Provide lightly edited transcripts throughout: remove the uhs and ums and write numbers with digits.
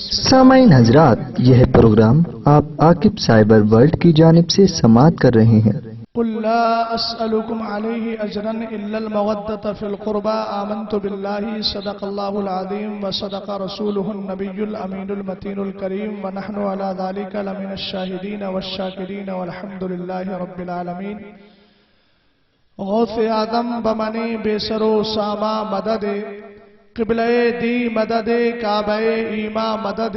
سامعین حضرات، یہ پروگرام آپ عاقب سائبر ورلڈ کی جانب سے سماعت کر رہے ہیں۔ قل لا اسألكم عليه اجرا الا المودة في القربى آمنت بالله صدق الله العظيم وصدق رسوله النبي الامين المتين الكريم ونحن على ذلك لمن الشاهدين والشاكرين والحمد لله رب العالمين۔ غوث آدم بمنی بے سرو ساما مدد، قبلہ دی مدد، کعبہ ایما مدد،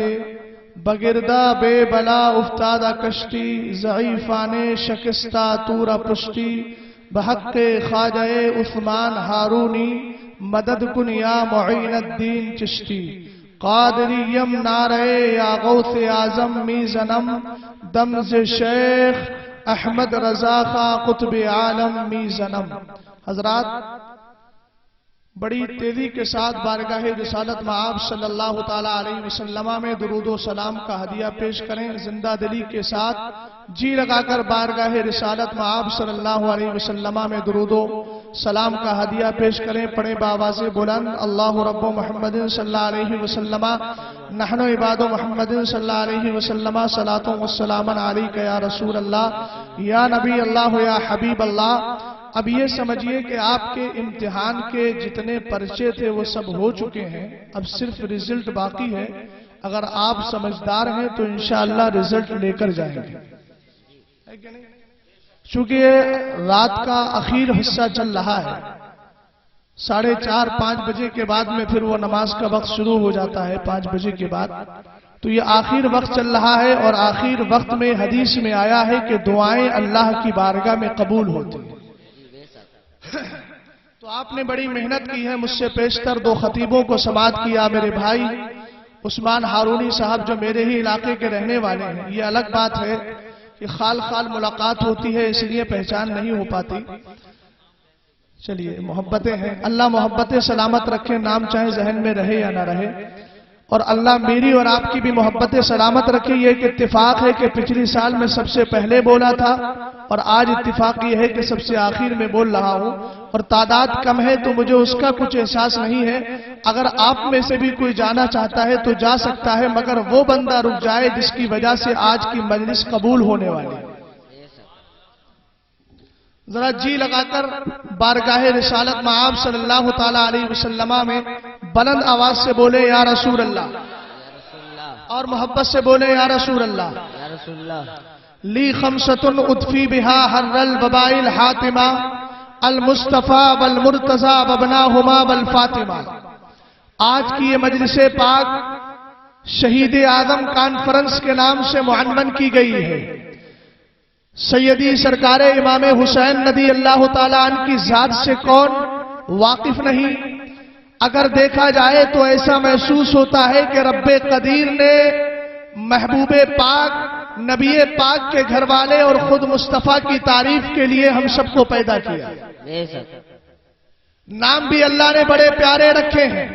بگردہ بے بلا افتادہ کشتی، ضعیفان شکستہ تورا پشتی، بحق خواجہ عثمان ہارونی، مدد کن یا معین الدین چشتی، قادریم نعرہ یا غوث اعظم می زنم، دمز شیخ احمد رضا خان قطب عالم می زنم۔ حضرات، بڑی تیزی کے ساتھ بارگاہ رسالت مآب صلی اللہ تعالیٰ علیہ وسلم میں درود و سلام کا ہدیہ پیش کریں۔ زندہ دلی کے ساتھ جی لگا کر بارگاہ رسالت مآب صلی اللہ علیہ وسلم میں درود و سلام کا ہدیہ پیش کریں۔ پڑھیں بآواز بلند، اللہ رب محمد صلی اللہ علیہ وسلم نحن عباد محمد صلی اللہ علیہ وسلم صلاۃ و سلام علیک یا رسول اللہ یا نبی اللہ یا حبیب اللہ۔ اب یہ سمجھیے کہ آپ کے امتحان کے جتنے پرچے تھے وہ سب ہو چکے ہیں، اب صرف رزلٹ باقی ہے۔ اگر آپ سمجھدار ہیں تو انشاءاللہ رزلٹ لے کر جائیں گے، چونکہ رات کا اخیر حصہ چل رہا ہے، 4:30-5 بجے کے بعد میں پھر وہ نماز کا وقت شروع ہو جاتا ہے 5 بجے کے بعد، تو یہ آخر وقت چل رہا ہے۔ اور آخر وقت میں حدیث میں آیا ہے کہ دعائیں اللہ کی بارگاہ میں قبول ہوتی ہیں۔ تو آپ نے بڑی محنت کی ہے، مجھ سے پیشتر 2 خطیبوں کو سماعت کیا، میرے بھائی عثمان ہارونی صاحب جو میرے ہی علاقے کے رہنے والے ہیں۔ یہ الگ بات ہے کہ خال ملاقات ہوتی ہے، اس لیے پہچان نہیں ہو پاتی۔ چلیے، محبتیں ہیں، اللہ محبتیں سلامت رکھے، نام چاہے ذہن میں رہے یا نہ رہے، اور اللہ میری اور آپ کی بھی محبتیں سلامت رکھے۔ یہ ایک اتفاق ہے کہ پچھلی سال میں سب سے پہلے بولا تھا، اور آج اتفاق یہ ہے کہ سب سے آخر میں بول رہا ہوں، اور تعداد کم ہے تو مجھے اس کا کچھ احساس نہیں ہے۔ اگر آپ میں سے بھی کوئی جانا چاہتا ہے تو جا سکتا ہے، مگر وہ بندہ رک جائے جس کی وجہ سے آج کی مجلس قبول ہونے والی ہے۔ ذرا جی لگا کر بارگاہ رسالت مآب صلی اللہ تعالیٰ علیہ وسلم میں بلند آواز سے بولے یا رسول اللہ، اور محبت سے بولے یا رسول اللہ۔ لی خمسۃ ادفی بہا حر الوباء الحاتمہ، المصطفیٰ والمرتضیٰ وابناہما والفاطمہ۔ آج کی یہ مجلس پاک شہید اعظم کانفرنس کے نام سے معنون کی گئی ہے۔ سیدی سرکار امام حسین رضی اللہ تعالیٰ عنہ کی ذات سے کون واقف نہیں؟ اگر دیکھا جائے تو ایسا محسوس ہوتا ہے کہ رب قدیر نے محبوب پاک، نبی پاک کے گھر والے اور خود مصطفیٰ کی تعریف کے لیے ہم سب کو پیدا کیا۔ نام بھی اللہ نے بڑے پیارے رکھے ہیں۔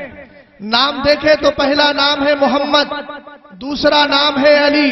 نام دیکھے تو پہلا نام ہے محمد، دوسرا نام ہے علی،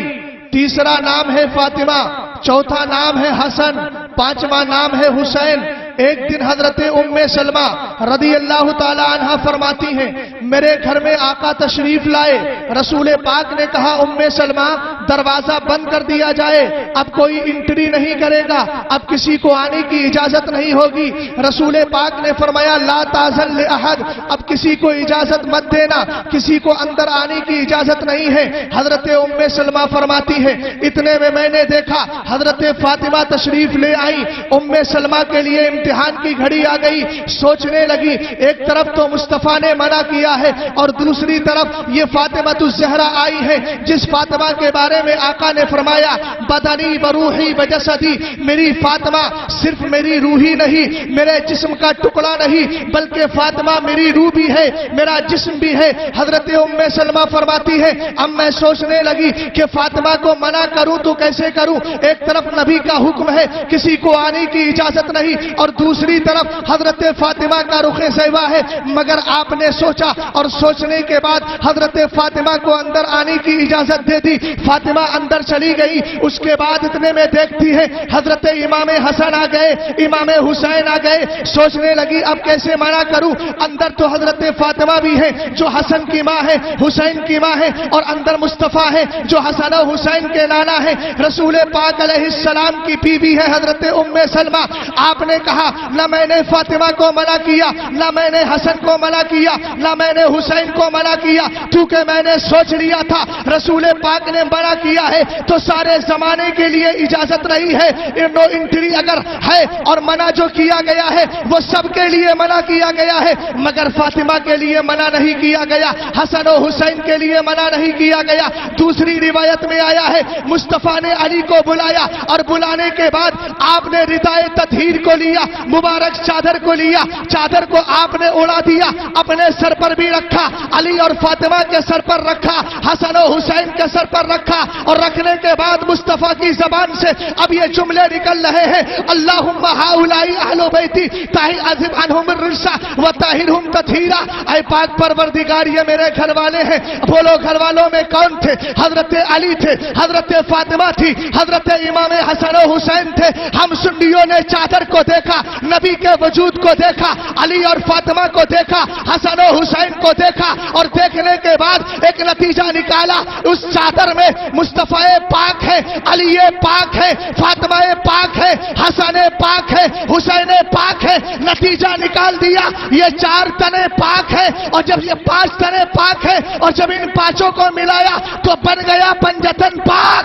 تیسرا نام ہے فاطمہ، چوتھا نام ہے حسن، 5واں نام ہے حسین۔ ایک دن حضرت ام سلمہ رضی اللہ تعالیٰ عنہ فرماتی ہیں، میرے گھر میں آقا تشریف لائے، رسول پاک نے کہا ام سلمہ دروازہ بند کر دیا جائے، اب کوئی انٹری نہیں کرے گا، اب کسی کو آنے کی اجازت نہیں ہوگی۔ رسول پاک نے فرمایا لا تاذن لأحد، اب کسی کو اجازت مت دینا، کسی کو اندر آنے کی اجازت نہیں ہے۔ حضرت ام سلمہ فرماتی ہے، اتنے میں میں نے دیکھا حضرت فاطمہ تشریف لے آئی۔ ام سلمہ کے لیے امتحان کی گھڑی آ گئی، سوچنے لگی ایک طرف تو مصطفیٰ نے منع کیا ہے اور دوسری طرف یہ فاطمہ الزہرا آئی ہے جس فاطمہ کے بارے میں آقا نے فرمایا بدنی بروحی بجسدی، میری فاطمہ صرف میری روحی نہیں، میرے جسم کا ٹکڑا نہیں، بلکہ فاطمہ میری روح بھی ہے، میرا جسم بھی ہے۔ حضرت ام سلمہ فرماتی ہے اب میں سوچنے لگی کہ فاطمہ کو منع کروں تو کیسے کروں؟ ایک طرف نبی کا حکم ہے کسی کو آنے کی اجازت نہیں، اور دوسری طرف حضرت فاطمہ کا رخ زیبا ہے، مگر آپ نے سوچا اور سوچنے کے بعد حضرت فاطمہ کو اندر آنے کی اجازت دے دی۔ فاطمہ اندر چلی گئی، اس کے بعد اتنے میں دیکھتی ہے حضرت امام حسن آ گئے، امام حسین آ گئے، سوچنے لگی اب کیسے منع کروں، اندر تو حضرت فاطمہ بھی ہے جو حسن کی ماں ہے، حسین کی ماں ہے، اور اندر مصطفیٰ ہے جو حسن و حسین کے نانا ہے، رسول پاک علیہ السلام کی بیوی ہے حضرت ام سلمہ۔ آپ نے کہا نہ میں نے فاطمہ کو منع کیا، نہ میں نے حسن کو منع کیا، نہ میں نے حسین کو منع کیا، کیونکہ میں نے سوچ لیا تھا رسول پاک نے منع کیا ہے تو سارے زمانے کے لیے اجازت رہی ہے، نو انٹری اگر ہے، اور منع جو کیا گیا ہے وہ سب کے لیے منع کیا گیا ہے، مگر فاطمہ کے لیے منع نہیں کیا گیا، حسن و حسین کے لیے منع نہیں کیا گیا۔ دوسری روایت میں آیا ہے مصطفیٰ نے علی کو بلایا اور بلانے کے بعد آپ نے ردائے تطہیر کو لیا، مبارک چادر کو لیا، چادر کو آپ نے اڑا دیا، اپنے سر پر بھی رکھا، علی اور فاطمہ کے سر پر رکھا، حسن و حسین کے سر پر رکھا، اور رکھنے کے بعد مصطفیٰ کی زبان سے اب یہ جملے نکل رہے ہیں اللہم ہؤلاء اہل بیتی اذھب عنہم الرجس وطہرہم تطہیرا۔ اے پاک پروردگار یہ میرے گھر والے ہیں، بولو گھر والوں میں کون تھے؟ حضرت علی تھے، حضرت فاطمہ تھی، حضرت امام حسن و حسین تھے۔ ہم سنیوں نے چادر کو دیکھا، نبی کے وجود کو دیکھا، علی اور فاطمہ کو دیکھا، حسن و حسین کو دیکھا، اور دیکھنے کے بعد ایک نتیجہ نکالا، اس چادر میں مصطفیٰ پاک ہے، علی پاک ہے، فاطمہ پاک ہے، حسن پاک ہے، حسین پاک ہے۔ نتیجہ نکال دیا یہ 4 تنے پاک ہے، اور جب یہ 5 تنے پاک ہے اور جب ان 5 کو ملایا تو بن گیا پنجتن پاک۔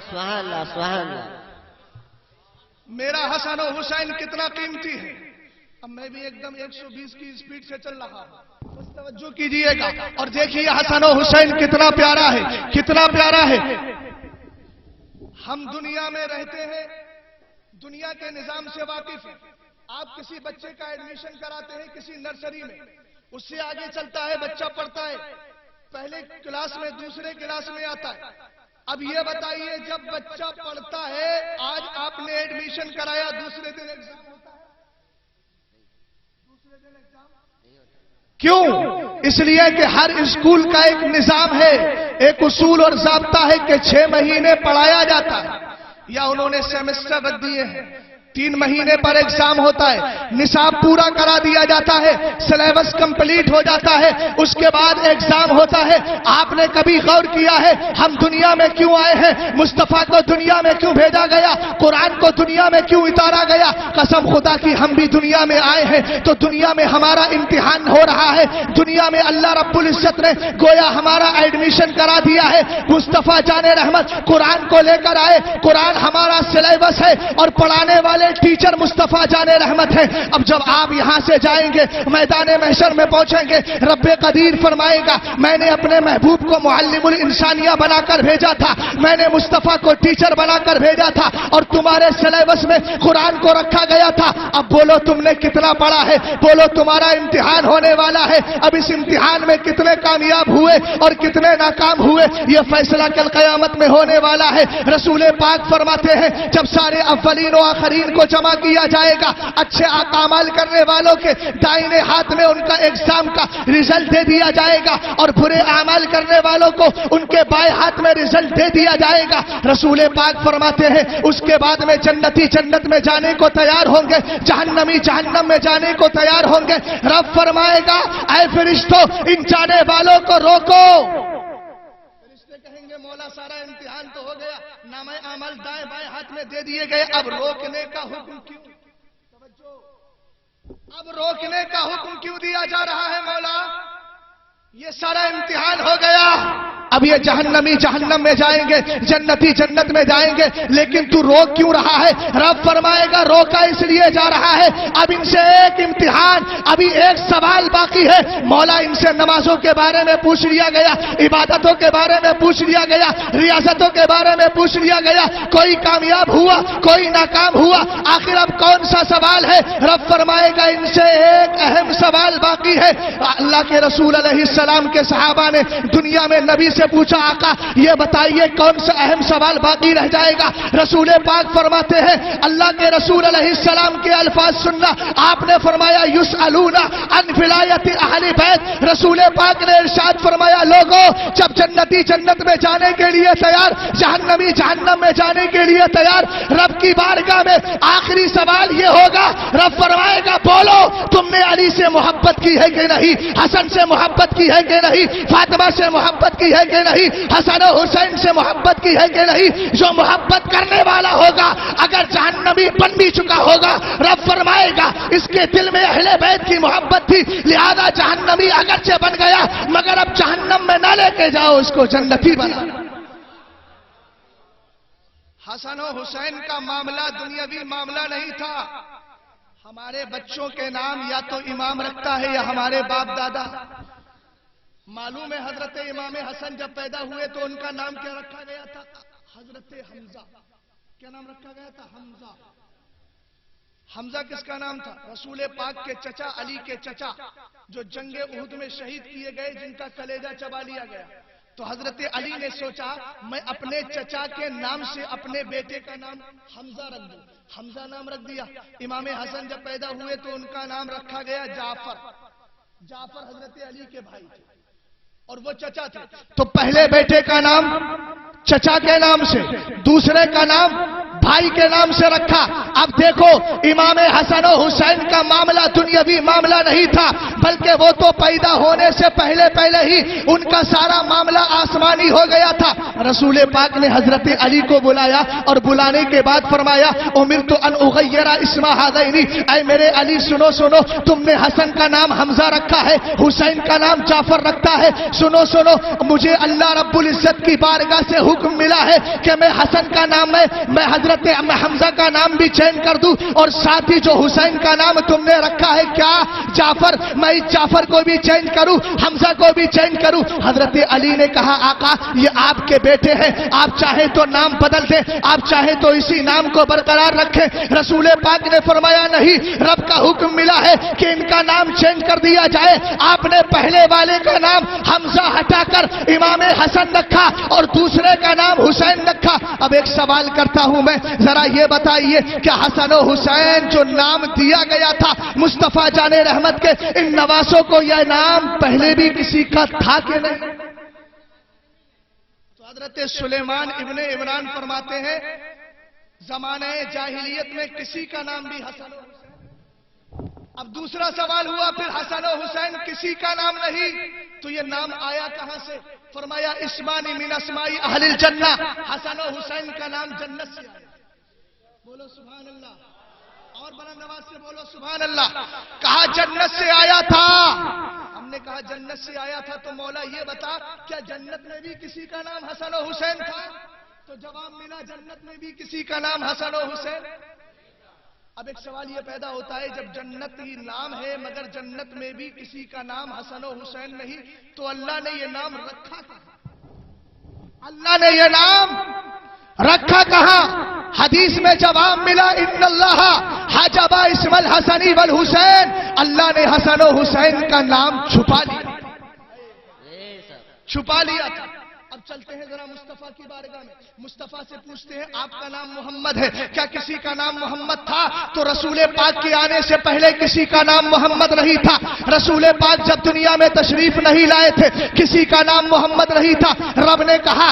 سبحان اللہ سبحان اللہ۔ میرا حسن و حسین کتنا قیمتی ہے۔ اب میں بھی ایک دم 120 کی سپیڈ سے چل رہا ہوں، بس توجہ کیجئے گا اور دیکھیے حسن و حسین کتنا پیارا ہے، کتنا پیارا ہے۔ ہم دنیا میں رہتے ہیں، دنیا کے نظام سے واقف ہیں۔ آپ کسی بچے کا ایڈمیشن کراتے ہیں کسی نرسری میں، اس سے آگے چلتا ہے، بچہ پڑھتا ہے، پہلے کلاس میں دوسرے کلاس میں آتا ہے۔ اب یہ بتائیے جب بچہ پڑھتا ہے، آج آپ نے ایڈمیشن کرایا، دوسرے دن ایگزام ہوتا ہے؟ دوسرے دن ایگزام کیوں؟ اس لیے کہ ہر اسکول کا ایک نظام ہے، ایک اصول اور ضابطہ ہے کہ 6 مہینے پڑھایا جاتا ہے، یا انہوں نے سیمسٹر رکھ دیے ہیں، 3 مہینے پر ایگزام ہوتا ہے، نصاب پورا کرا دیا جاتا ہے، سلیبس کمپلیٹ ہو جاتا ہے، اس کے بعد ایگزام ہوتا ہے۔ آپ نے کبھی غور کیا ہے ہم دنیا میں کیوں آئے ہیں؟ مصطفیٰ کو دنیا میں کیوں بھیجا گیا؟ قرآن کو دنیا میں کیوں اتارا گیا؟ قسم خدا کی ہم بھی دنیا میں آئے ہیں تو دنیا میں ہمارا امتحان ہو رہا ہے، دنیا میں اللہ رب العزت نے گویا ہمارا ایڈمیشن کرا دیا ہے۔ مصطفیٰ جان رحمت قرآن کو لے کر آئے، قرآن ہمارا سلیبس ہے اور پڑھانے والے ٹیچر مصطفیٰ جان رحمت ہے۔ اب جب آپ یہاں سے جائیں گے میدان محشر میں پہنچیں گے، رب قدیر فرمائے گا میں نے اپنے محبوب کو معلم الانسانیہ بنا کر بھیجا تھا، میں نے مصطفیٰ کو ٹیچر بنا کر بھیجا تھا، اور تمہارے سلیبس میں قرآن کو رکھا گیا تھا۔ اب بولو تم نے کتنا پڑھا ہے؟ بولو تمہارا امتحان ہونے والا ہے، اب اس امتحان میں کتنے کامیاب ہوئے اور کتنے ناکام ہوئے یہ فیصلہ کل قیامت میں ہونے والا ہے۔ رسول پاک فرماتے ہیں جب سارے اولین و آخرین کو جمع کیا جائے گا، اچھے اعمال کرنے والوں کے دائیں ہاتھ میں ان کا ایگزام کا رزلٹ دے دیا جائے گا، اور برے اعمال کرنے والوں کو ان کے بائیں ہاتھ میں رزلٹ دے دیا جائے گا۔ رسول پاک فرماتے ہیں اس کے بعد میں جنتی جنت میں جانے کو تیار ہوں گے، جہنمی جہنم میں جانے کو تیار ہوں گے۔ رب فرمائے گا اے فرشتوں ان جانے والوں کو روکو۔ فرشتے کہیں گے مولا سارا امتحان تو ہو گیا، نامہ عمل دائیں بائیں ہاتھ میں دے دیے گئے، اب روکنے کا حکم کیوں؟ توجہ، اب روکنے کا حکم کیوں دیا جا رہا ہے مولا؟ یہ سارا امتحان ہو گیا، اب یہ جہنمی جہنم میں جائیں گے، جنتی جنت میں جائیں گے، لیکن تو روک کیوں رہا ہے؟ رب فرمائے گا روکا اس لیے جا رہا ہے اب ان سے ایک امتحان، ابھی ایک سوال باقی ہے۔ مولا ان سے نمازوں کے بارے میں پوچھ لیا گیا، عبادتوں کے بارے میں پوچھ لیا گیا، ریاضتوں کے بارے میں پوچھ لیا گیا، کوئی کامیاب ہوا کوئی ناکام ہوا، آخر اب کون سا سوال ہے؟ رب فرمائے گا ان سے ایک اہم سوال سوال باقی ہے. اللہ کے رسول علیہ السلام کے صحابہ نے دنیا میں نبی سے پوچھا آقا یہ بتائیے کون سا اہم سوال باقی رہ جائے گا. رسول پاک فرماتے ہیں اللہ کے رسول علیہ السلام کے الفاظ سننا. آپ نے فرمایا یسألون عن ولایت اہل بیت. رسول پاک نے ارشاد فرمایا لوگوں جب جنتی جنت میں جانے کے لیے تیار, جہنمی جہنم میں جانے کے لیے تیار, رب کی بارگاہ میں آخری سوال یہ ہوگا, رب فرمائے گا بولو تم نے علی سے محبت کی ہے کہ نہیں, حسن سے محبت کی ہے کہ نہیں, فاطمہ سے محبت کی ہے کہ نہیں, حسن و حسین سے محبت کی ہے کہ نہیں. جو محبت کرنے والا ہوگا اگر جہنمی بن بھی چکا ہوگا رب فرمائے گا اس کے دل میں اہل بیت کی محبت تھی لہذا جہنمی اگرچہ بن گیا مگر اب جہنم میں نہ لے کے جاؤ, اس کو جنتی بنا. حسن و حسین کا معاملہ دنیاوی معاملہ نہیں تھا. ہمارے بچوں کے نام یا تو امام رکھتا ہے یا ہمارے باپ دادا. معلوم ہے حضرت امام حسن جب پیدا ہوئے تو ان کا نام کیا رکھا گیا تھا؟ حضرت حمزہ. کیا نام رکھا گیا تھا؟ حمزہ. حمزہ کس کا نام تھا؟ رسول پاک کے چچا علی کے چچا جو جنگ احد میں شہید کیے گئے, جن کا کلیجہ چبا لیا گیا. تو حضرت علی نے سوچا میں اپنے چچا کے نام سے اپنے بیٹے کا نام حمزہ رکھ دوں. حمزہ نام رکھ دیا. امام حسن جب پیدا ہوئے تو ان کا نام رکھا گیا جعفر. جعفر حضرت علی کے بھائی تھے اور وہ چچا تھے. تو پہلے بیٹے کا نام چچا کے نام سے, دوسرے کا نام بھائی کے نام سے رکھا. اب دیکھو امام حسن و حسین کا معاملہ دنیاوی معاملہ نہیں تھا بلکہ وہ تو پیدا ہونے سے پہلے ہی ان کا سارا معاملہ آسمانی ہو گیا تھا. رسول پاک نے حضرت علی کو بلایا اور بلانے کے بعد فرمایا امرت ان اغیر اسم ہذین, اے میرے علی سنو سنو, تم نے حسن کا نام حمزہ رکھا ہے, حسین کا نام جعفر رکھا ہے. سنو سنو, مجھے اللہ رب العزت کی بارگاہ سے حکم ملا ہے کہ میں حسن کا نام میں حمزہ کا نام بھی چینج کر دوں اور ساتھ ہی جو حسین کا نام تم نے رکھا ہے کیا جعفر, میں جعفر کو بھی چینج کروں, حمزہ کو بھی چینج کروں. حضرت علی نے کہا آقا یہ آپ کے بیٹے ہیں, آپ چاہیں تو نام بدل دیں, آپ چاہیں تو اسی نام کو برقرار رکھیں. رسول پاک نے فرمایا نہیں, رب کا حکم ملا ہے کہ ان کا نام چینج کر دیا جائے. آپ نے پہلے والے کا نام حمزہ ہٹا کر امام حسن رکھا اور دوسرے کا نام حسین رکھا. اب ایک سوال کرتا ہوں میں, ذرا یہ بتائیے کہ حسن و حسین جو نام دیا گیا تھا مصطفیٰ جان رحمت کے ان نواسوں کو یہ نام پہلے بھی کسی کا تھا کہ نہیں؟ تو حضرت سلیمان ابن عمران فرماتے ہیں زمانہ جاہلیت میں کسی کا نام بھی حسن و حسین. اب دوسرا سوال ہوا پھر حسن و حسین کسی کا نام نہیں تو یہ نام آیا کہاں سے؟ فرمایا اسمانی من اسمائی اہل الجنہ, حسن و حسین کا نام جنت سے آیا. بولو سبحان اللہ, اور بلند آواز سے بولو سبحان اللہ. کہا جنت سے آیا تھا. ہم نے کہا جنت سے آیا تھا تو مولا یہ بتا کیا جنت میں بھی کسی کا نام حسن و حسین تھا؟ تو جواب ملا جنت میں بھی کسی کا نام حسن و حسین. اب ایک سوال یہ پیدا ہوتا ہے جب جنت ہی نام ہے مگر جنت میں بھی کسی کا نام حسن و حسین نہیں تو اللہ نے یہ نام رکھا کہاں؟ اللہ نے یہ نام رکھا کہاں؟ حدیث میں جواب ملا ان اللہ حجب اسم الحسن والحسین, اللہ نے حسن و حسین کا نام چھپا لیا تھا. اب چلتے ہیں ذرا مصطفیٰ کی بارگاہ میں. مصطفیٰ سے پوچھتے ہیں آپ کا نام محمد ہے, کیا کسی کا نام محمد تھا؟ تو رسول پاک کے آنے سے پہلے کسی کا نام محمد نہیں تھا. رسول پاک جب دنیا میں تشریف نہیں لائے تھے کسی کا نام محمد نہیں تھا. رب نے کہا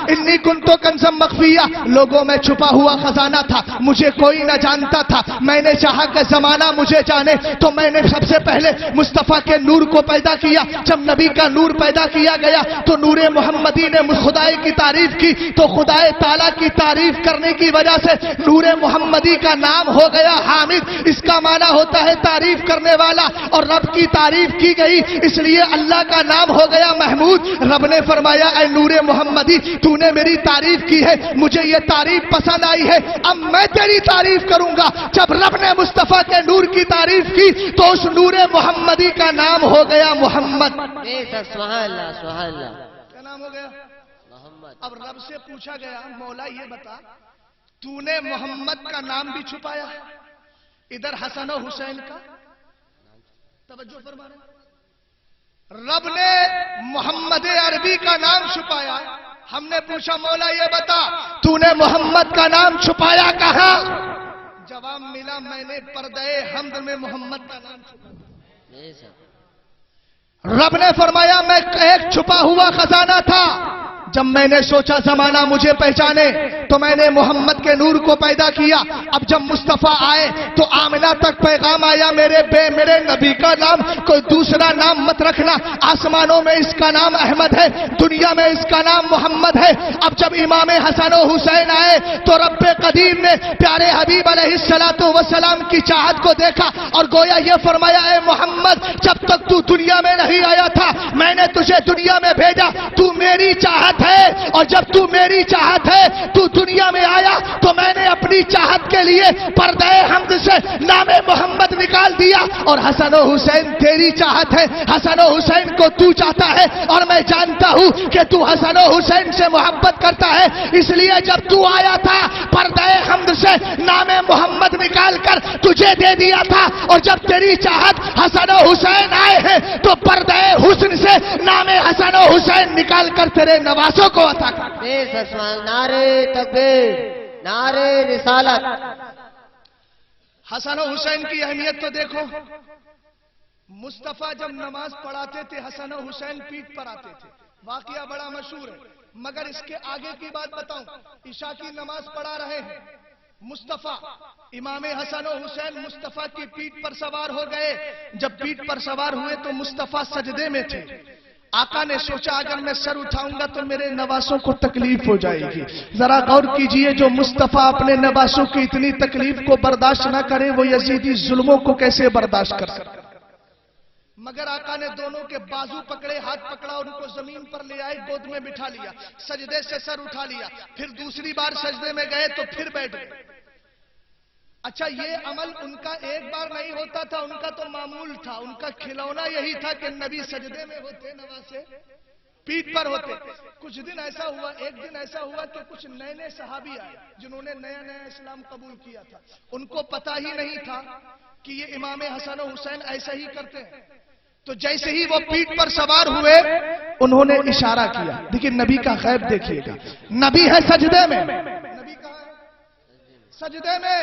انی کنتو کنزم مخفیہ, لوگوں میں چھپا ہوا خزانہ تھا, مجھے کوئی نہ جانتا تھا. میں نے چاہا کہ زمانہ مجھے جانے تو میں نے سب سے پہلے مصطفیٰ کے نور کو پیدا کیا. جب نبی کا نور پیدا کیا گیا تو نور محمدی نے خدائے کی تعریف کی تو خدائے تعالیٰ کی تعریف کرنے کی وجہ سے نور محمدی کا نام ہو گیا حامد. اس کا معنی ہوتا ہے تعریف کرنے والا, اور رب کی تعریف کی گئی اس لیے اللہ کا نام ہو گیا محمود. رب نے فرمایا اے نور محمدی تو نے میری تعریف کی ہے, مجھے یہ تعریف پسند آئی ہے, اب میں تیری تعریف کروں گا. جب رب نے مصطفیٰ کے نور کی تعریف کی تو اس نور محمدی کا نام ہو گیا محمد. سبحان اللہ سبحان اللہ. کیا نام ہو گیا؟ محمد. اب رب سے پوچھا گیا مولا یہ بتا تو نے محمد کا نام بھی چھپایا, ادھر حسن و حسین کا توجہ فرمانا، رب نے محمد عربی کا نام چھپایا. ہم نے پوچھا مولا یہ بتا تو نے محمد کا نام چھپایا کہاں؟ جواب ملا میں نے پردہ حمد میں محمد کا نام چھپایا. رب نے فرمایا میں ایک چھپا ہوا خزانہ تھا، جب میں نے سوچا زمانہ مجھے پہچانے تو میں نے محمد کے نور کو پیدا کیا. اب جب مصطفیٰ آئے تو آمنہ تک پیغام آیا میرے نبی کا نام کوئی دوسرا نام مت رکھنا. آسمانوں میں اس کا نام احمد ہے، دنیا میں اس کا نام محمد ہے. اب جب امام حسن و حسین آئے تو رب قدیر نے پیارے حبیب علیہ السلام کی چاہت کو دیکھا اور گویا یہ فرمایا اے محمد جب تک تو دنیا میں نہیں آیا تھا میں نے تجھے دنیا میں بھیجا، تو میری چاہت ہے اور جب تو میری چاہت ہے تو دنیا میں آیا تو میں نے اپنی چاہت کے لیے پردہ حمد سے نام محمد نکال دیا. اور حسن و حسین تیری چاہت ہے، حسن و حسین کو تو چاہتا ہے اور میں جانتا ہوں کہ تو حسن و حسین سے محبت کرتا ہے، اس لیے جب تو آیا تھا پردہ حمد سے نام محمد نکال کر تجھے دے دیا تھا. اور جب تیری چاہت حسن و حسین آئے ہیں تو پردہ حسن سے نام حسن و حسین نکال کر تیرے نوازوں کو عطا کر. نعرے تکبیر، نعرے رسالت. حسن و حسین کی اہمیت تو دیکھو. مصطفیٰ جب نماز پڑھاتے تھے حسن و حسین پیٹھ پر آتے تھے. واقعہ بڑا مشہور ہے مگر اس کے آگے کی بات بتاؤں. عشاء کی نماز پڑھا رہے ہیں، مصطفیٰ امام حسن و حسین مصطفیٰ کی پیٹھ پر سوار ہو گئے. جب پیٹھ پر سوار ہوئے تو مصطفیٰ سجدے میں تھے. آقا نے سوچا اگر میں سر اٹھاؤں گا تو میرے نواسوں کو تکلیف ہو جائے گی. ذرا غور کیجئے جو مصطفیٰ اپنے نواسوں کی اتنی تکلیف کو برداشت نہ کرے وہ یزیدی ظلموں کو کیسے برداشت کر سکتا. مگر آقا نے دونوں کے بازو پکڑے، ہاتھ پکڑا اور ان کو زمین پر لے آئے، گود میں بٹھا لیا، سجدے سے سر اٹھا لیا. پھر دوسری بار سجدے میں گئے تو پھر بیٹھ گئے. اچھا یہ عمل ان کا ایک بار نہیں ہوتا تھا، ان کا تو معمول تھا. ان کا کھلونا یہی تھا کہ نبی سجدے میں ہوتے نواسے پیٹھ پر ہوتے. کچھ دن ایسا ہوا، ایک دن ایسا ہوا کہ کچھ نئے نئے صحابی آئے جنہوں نے نیا نیا اسلام قبول کیا تھا. ان کو پتا ہی نہیں تھا کہ یہ امام حسن و حسین ایسا ہی کرتے ہیں. تو جیسے ہی وہ پیٹھ پر سوار ہوئے انہوں نے اشارہ کیا. دیکھیے نبی کا غیب دیکھیے گا. نبی ہے سجدے میں. نبی کہاں ہے؟ سجدے میں.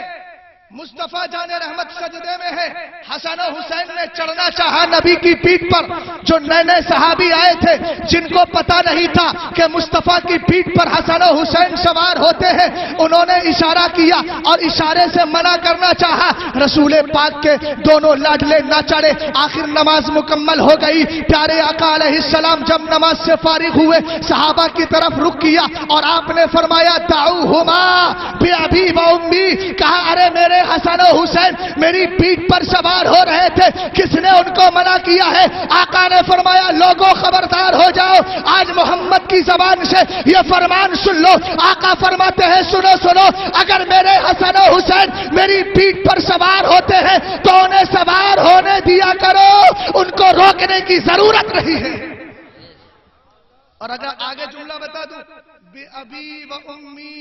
مصطفیٰ جان رحمت سجدے میں ہے. حسن و حسین نے چڑھنا چاہا نبی کی پیٹھ پر. جو نئے نئے صحابی آئے تھے جن کو پتا نہیں تھا کہ مصطفیٰ کی پیٹھ پر حسن و حسین سوار ہوتے ہیں انہوں نے اشارہ کیا اور اشارے سے منع کرنا چاہا. رسول پاک کے دونوں لاڈلے نہ چڑھے. آخر نماز مکمل ہو گئی. پیارے آقا علیہ السلام جب نماز سے فارغ ہوئے صحابہ کی طرف رخ کیا اور آپ نے فرمایا دعوہما بأبی و امی. کہا ارے میرے حسن و حسین میری پیٹھ پر سوار ہو رہے تھے، کس نے ان کو منع کیا ہے؟ آقا نے فرمایا لوگوں خبردار ہو جاؤ، آج محمد کی زبان سے یہ فرمان سن لو. آقا فرماتے ہیں سنو سنو، اگر میرے حسن و حسین میری پیٹھ پر سوار ہوتے ہیں تو انہیں سوار ہونے دیا کرو، ان کو روکنے کی ضرورت نہیں ہے. اور اگر آگے جملہ بتا دوں بے ابی و امی.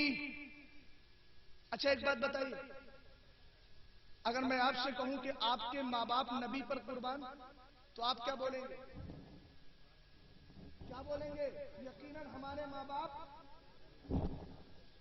اچھا ایک بات بتائیے، اگر میں آپ سے کہوں کہ آپ کے ماں باپ نبی پر قربان تو آپ کیا بولیں گے؟ کیا بولیں گے؟ یقیناً ہمارے ماں باپ.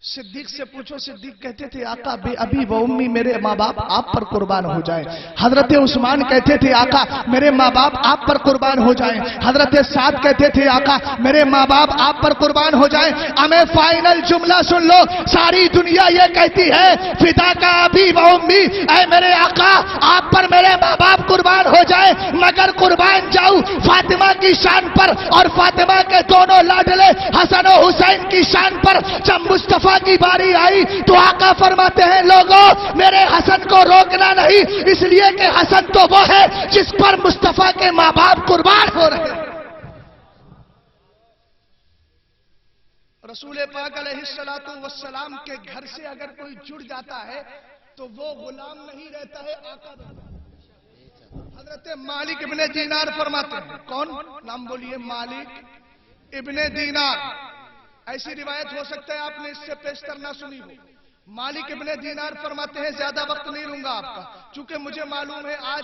صدیق سے پوچھو، صدیق کہتے تھے آقا بے ابی و امی میرے ماں باپ آپ پر قربان ہو جائیں. حضرت عثمان کہتے تھے آقا میرے ماں باپ آپ پر قربان ہو جائیں. حضرت سعد کہتے تھے آقا میرے ماں باپ آپ پر قربان ہو جائیں. ہمیں فائنل جملہ سن لو، ساری دنیا یہ کہتی ہے فدا کا ابی و امی، اے میرے آقا آپ پر میرے ماں باپ قربان ہو جائیں، مگر قربان جاؤں فاطمہ کی شان پر اور فاطمہ کے دونوں لاڈلے حسن و حسین کی شان پر. جب مصطفیٰ کی باری آئی تو آقا فرماتے ہیں لوگوں میرے حسن کو روکنا نہیں، اس لیے کہ حسن تو وہ ہے جس پر مصطفیٰ کے ماں باپ قربان ہو رہے ہیں. رسول پاک علیہ السلام کے گھر سے اگر کوئی جڑ جاتا ہے تو وہ غلام نہیں رہتا ہے، آقا رہتا ہے. حضرت مالک ابن دینار فرماتے ہیں، کون نام بولیے؟ مالک ابن دینار. ایسی روایت ہو سکتا ہے آپ نے اس سے پیشتر نہ سنی ہو. مالک ابن دینار فرماتے ہیں زیادہ وقت نہیں لوں گا آپ کا، چونکہ مجھے معلوم ہے آج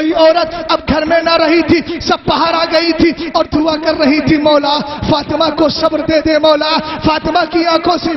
کوئی عورت اب گھر میں نہ رہی تھی، سب باہر آ گئی تھی اور دعا کر رہی تھی، مولا فاطمہ کو صبر دے دے، مولا فاطمہ کی آنکھوں سے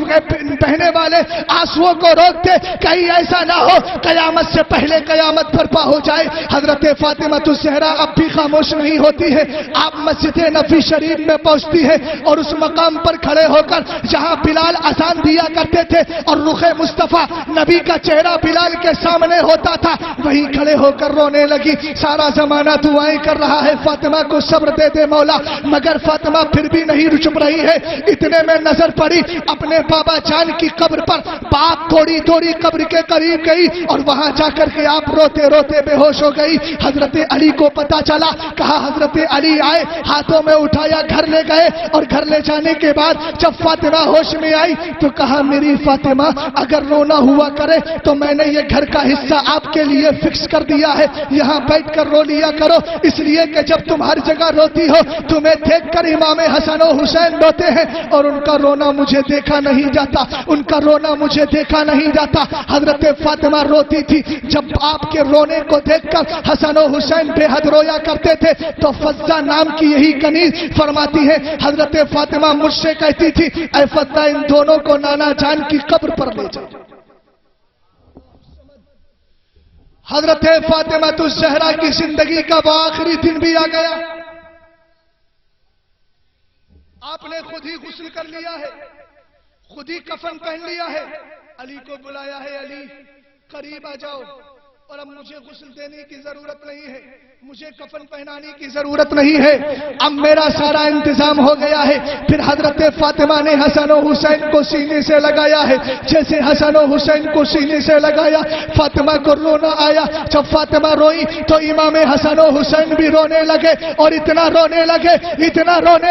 بہنے والے آنسوؤں کو روک دے، کہیں ایسا نہ ہو قیامت سے پہلے قیامت برپا ہو جائے۔ حضرت فاطمہ الزہرا اب بھی خاموش نہیں ہوتی ہے، آپ مسجد نبی شریف میں پہنچتی ہے اور اس مقام پر کھڑے ہو کر جہاں بلال اذان دیا کرتے تھے اور رخ مصطفیٰ نبی کا چہرہ بلال کے سامنے ہوتا تھا، وہیں کھڑے ہو کر رونے لگی۔ سارا زمانہ دعائیں کر رہا ہے فاطمہ کو صبر دے دے مولا، مگر فاطمہ پھر بھی نہیں چپ رہی ہے۔ اتنے میں نظر پڑی اپنے بابا جان کی قبر پر، باپ تھوڑی تھوڑی قبر کے قریب گئی اور وہاں جا کر کے آپ روتے روتے بے ہوش ہو گئی۔ حضرت علی کو پتا چلا، کہا حضرت علی آئے، ہاتھوں میں اٹھایا، گھر لے گئے اور گھر لے جانے کے بعد جب فاطمہ ہوش میں آئی تو کہا میری فاطمہ اگر رونا ہوا کرے تو میں نے یہ گھر کا حصہ آپ کے لیے فکس کر دیا ہے، یہاں بیٹھ کر رو لیا کرو، اس لیے کہ جب تم ہر جگہ روتی ہو تمہیں دیکھ کر امام حسن و حسین روتے ہیں اور ان کا رونا مجھے دیکھا نہیں جاتا، ان کا رونا مجھے دیکھا نہیں جاتا۔ حضرت فاطمہ روتی تھی، جب آپ کے رونے کو دیکھ کر حسن و حسین بے حد رویا کرتے تھے تو فضہ نام کی یہی کنیز فرماتی ہے حضرت فاطمہ مجھ سے کہتی تھی اے فضہ ان دونوں کو نانا جان کی قبر پر لے جاؤ۔ حضرت فاطمہ الزہرا کی زندگی کا وہ آخری دن بھی آ گیا، آپ نے خود ہی غسل کر لیا ہے، خود ہی کفن پہن لیا ہے، علی کو بلایا ہے، علی قریب آ جاؤ اور اب مجھے غسل دینے کی ضرورت نہیں ہے، مجھے کفن پہنانے کی ضرورت نہیں ہے، اب میرا سارا انتظام ہو گیا ہے۔ پھر حضرت فاطمہ نے حسن و حسین کو سینے سے لگایا ہے، جیسے حسن و حسین کو سینے سے لگایا فاطمہ کو رونا آیا، جب فاطمہ روئی تو امام حسن و حسین بھی رونے لگے اور اتنا رونے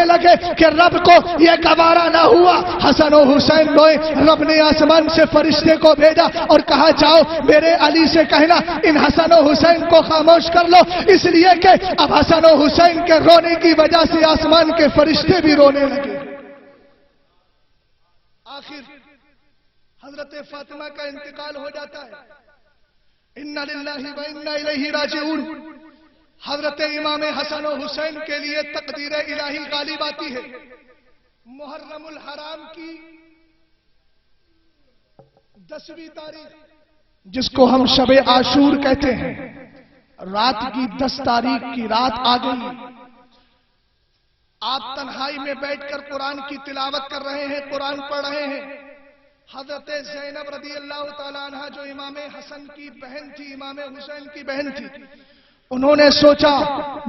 لگے کہ رب کو یہ گوارا نہ ہوا، حسن و حسین روئے، رب نے آسمان سے فرشتے کو بھیجا اور کہا جاؤ میرے علی سے کہنا ان حسن و حسین کو خاموش کر لو، اس لیے کہ اب حسن و حسین کے رونے کی وجہ سے آسمان کے فرشتے بھی رونے لگے۔ آخر حضرت فاطمہ کا انتقال ہو جاتا ہے، انا للہ و انا الیہ راجعون۔ حضرت امام حسن و حسین کے لیے تقدیر الہی غالب آتی ہے۔ محرم الحرام کی 10ویں تاریخ جس کو ہم شب عاشور کہتے ہیں، رات کی 10 تاریخ کی رات آ گئی، آپ تنہائی میں بیٹھ کر قرآن کی تلاوت کر رہے ہیں، قرآن پڑھ رہے ہیں۔ حضرت زینب رضی اللہ تعالیٰ عنہ جو امام حسن کی بہن تھی، امام حسین کی بہن تھی، انہوں نے سوچا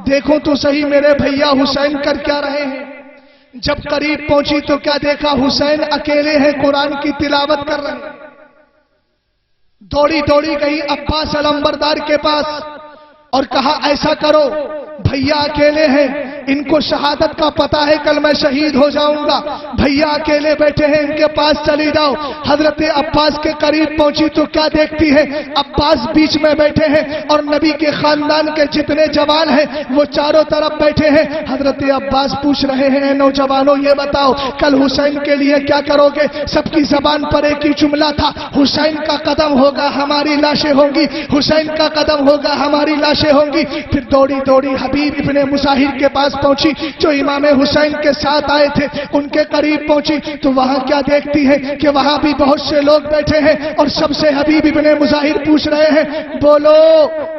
دیکھو تو صحیح میرے بھیا حسین کر کیا رہے ہیں۔ جب قریب پہنچی تو کیا دیکھا حسین اکیلے ہیں، قرآن کی تلاوت کر رہے ہیں۔ دوڑی گئی عباس علمبردار کے پاس اور کہا ایسا کرو بھیا اکیلے ہیں، ان کو شہادت کا پتہ ہے کل میں شہید ہو جاؤں گا، بھیا اکیلے بیٹھے ہیں ان کے پاس چلی جاؤ۔ حضرت عباس کے قریب پہنچی تو کیا دیکھتی ہے، عباس بیچ میں بیٹھے ہیں اور نبی کے خاندان کے جتنے جوان ہیں وہ چاروں طرف بیٹھے ہیں۔ حضرت عباس پوچھ رہے ہیں نوجوانوں یہ بتاؤ کل حسین کے لیے کیا کرو گے؟ سب کی زبان پر ایک ہی جملہ تھا، حسین کا قدم ہوگا ہماری لاشیں ہوں گی، حسین کا قدم ہوگا ہماری لاشیں ہوں گی۔ پھر دوڑی حبیب ابن مظاہر کے پاس پہنچی جو امام حسین کے ساتھ آئے تھے، ان کے قریب پہنچی تو وہاں کیا دیکھتی ہے کہ وہاں بھی بہت سے لوگ بیٹھے ہیں اور سب سے حبیب ابن مظاہر پوچھ رہے ہیں بولو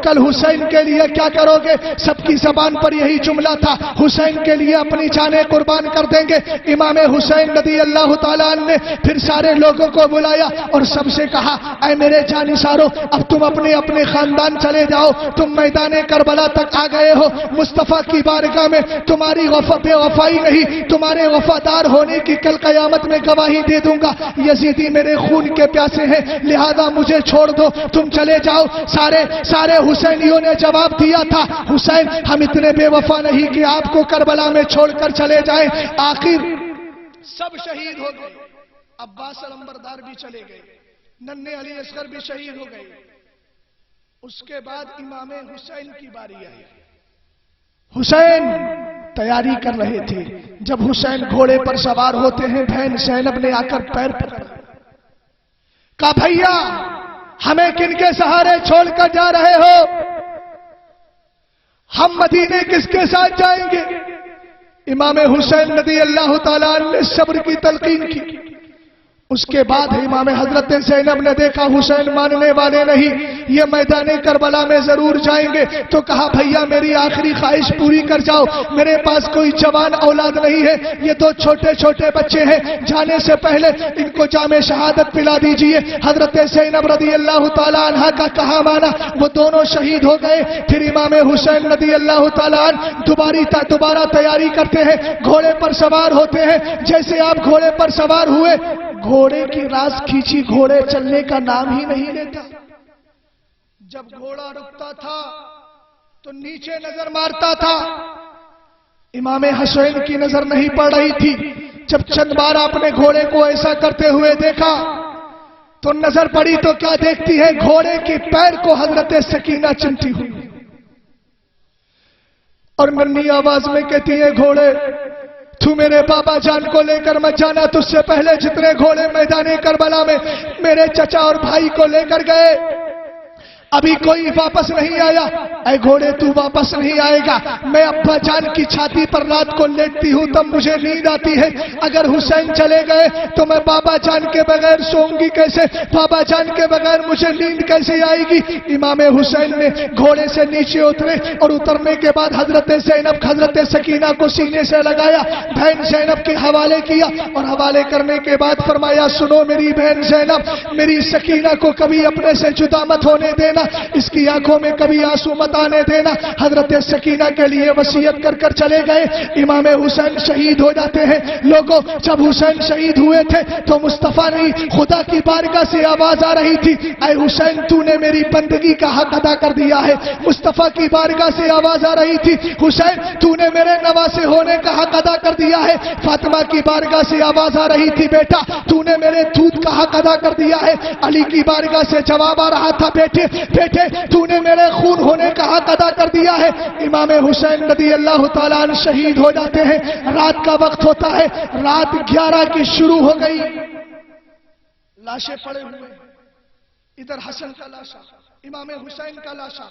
کل حسین کے لیے کیا کرو گے؟ سب کی زبان پر یہی جملہ تھا، حسین کے لیے اپنی جانیں قربان کر دیں گے۔ امام حسین رضی اللہ تعالیٰ عنہ نے پھر سارے لوگوں کو بلایا اور سب سے کہا اے میرے جانثارو اب تم اپنے خاندان چلے جاؤ، تم میدان کربلا تک آ گئے ہو، مصطفیٰ کی بارگاہ میں تمہاری بے وفائی نہیں، تمہارے وفادار ہونے کی کل قیامت میں گواہی دے دوں گا۔ یزیدی میرے خون کے پیاسے ہیں لہذا مجھے چھوڑ دو، تم چلے جاؤ۔ سارے حسینیوں نے جواب دیا تھا حسین ہم اتنے بے وفا نہیں کہ آپ کو کربلا میں چھوڑ کر چلے جائیں۔ آخر سب شہید ہو گئے، عباس علمبردار بھی چلے گئے، ننھے علی اصغر بھی شہید ہو گئے۔ اس کے بعد امام حسین کی باری آئی۔ حسین تیاری کر رہے تھے، جب حسین گھوڑے پر سوار ہوتے ہیں بہن زینب نے آ کر پیر پکڑا، کہا بھیا ہمیں کن کے سہارے چھوڑ کر جا رہے ہو؟ ہم مدینے کس کے ساتھ جائیں گے؟ امام حسین رضی اللہ تعالیٰ عنہ نے صبر کی تلقین کی. اس کے بعد امام حضرت زینب نے دیکھا حسین ماننے والے نہیں، یہ میدان کربلا میں ضرور جائیں گے، تو کہا بھیا میری آخری خواہش پوری کر جاؤ، میرے پاس کوئی جوان اولاد نہیں ہے، یہ دو چھوٹے چھوٹے بچے ہیں، جانے سے پہلے ان کو جام شہادت پلا دیجئے. حضرت زینب رضی اللہ تعالیٰ عنہ کا کہا مانا، وہ دونوں شہید ہو گئے. پھر امام حسین رضی اللہ تعالیٰ عنہ دوبارہ تیاری کرتے ہیں، گھوڑے پر سوار ہوتے ہیں. جیسے آپ گھوڑے پر سوار ہوئے، گھوڑے کی راس کھینچی، گھوڑے چلنے کا نام ہی نہیں لیتا. جب گھوڑا رکتا تھا تو نیچے نظر مارتا تھا، امام حسین کی نظر نہیں پڑ رہی تھی. جب چند بار آپ نے گھوڑے کو ایسا کرتے ہوئے دیکھا تو نظر پڑی تو کیا دیکھتی ہے؟ گھوڑے کے پیر کو حضرت سکینہ چمٹی ہوئی اور ننھی آواز میں کہتی ہے گھوڑے تو میرے بابا جان کو لے کر مت جانا، تجھ سے پہلے جتنے گھوڑے میدان کربلا میں میرے چچا اور بھائی کو لے کر گئے ابھی کوئی واپس نہیں آیا. اے گھوڑے تو واپس نہیں آئے گا. میں ابا جان کی چھاتی پر رات کو لیٹتی ہوں تب مجھے نیند آتی ہے. اگر حسین چلے گئے تو میں بابا جان کے بغیر سوؤں گی کیسے؟ بابا جان کے بغیر مجھے نیند کیسے آئے گی؟ امام حسین نے گھوڑے سے نیچے اترے اور اترنے کے بعد حضرت زینب حضرت سکینہ کو سینے سے لگایا، بہن زینب کے حوالے کیا اور حوالے کرنے کے بعد فرمایا سنو میری بہن زینب، میری سکینہ کو کبھی اپنے سے جدا مت ہونے دینا، اس کی آنکھوں میں کبھی آنسو مت آنے دینا. حضرت سکینہ کے لیے وصیت کر کر چلے گئے. امام حسین شہید ہو جاتے ہیں. لوگوں جب حسین شہید ہوئے تھے تو مصطفیٰ نے خدا کی بارگاہ سے آواز آ رہی تھی، اے حسین تو نے میری بندگی کا حق ادا کر دیا ہے. مصطفیٰ کی بارگاہ سے آواز آ رہی تھی، حسین تو نے میرے نواسے ہونے کا حق ادا کر دیا ہے. فاطمہ کی بارگاہ سے آواز آ رہی تھی، بیٹا تو نے میرے دودھ کا حق ادا کر دیا ہے. علی کی بارگاہ سے جواب آ رہا تھا، بیٹے تو نے میرے خون ہونے کا حق ادا کر دیا ہے. امام حسین رضی اللہ تعالیٰ عنہ شہید ہو جاتے ہیں. رات کا وقت ہوتا ہے، رات 11 کی شروع ہو گئی. لاشیں پڑے ہوئے، ادھر حسن کا لاشا، امام حسین کا لاشا،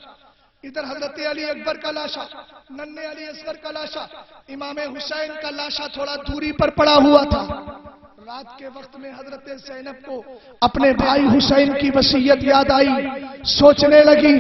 ادھر حضرت علی اکبر کا لاشا، ننھے علی اصغر کا لاشا. امام حسین کا لاشا تھوڑا دوری پر پڑا ہوا تھا. رات کے وقت میں حضرت زینب کو اپنے بھائی حسین کی وصیت یاد آئی. سوچنے لگی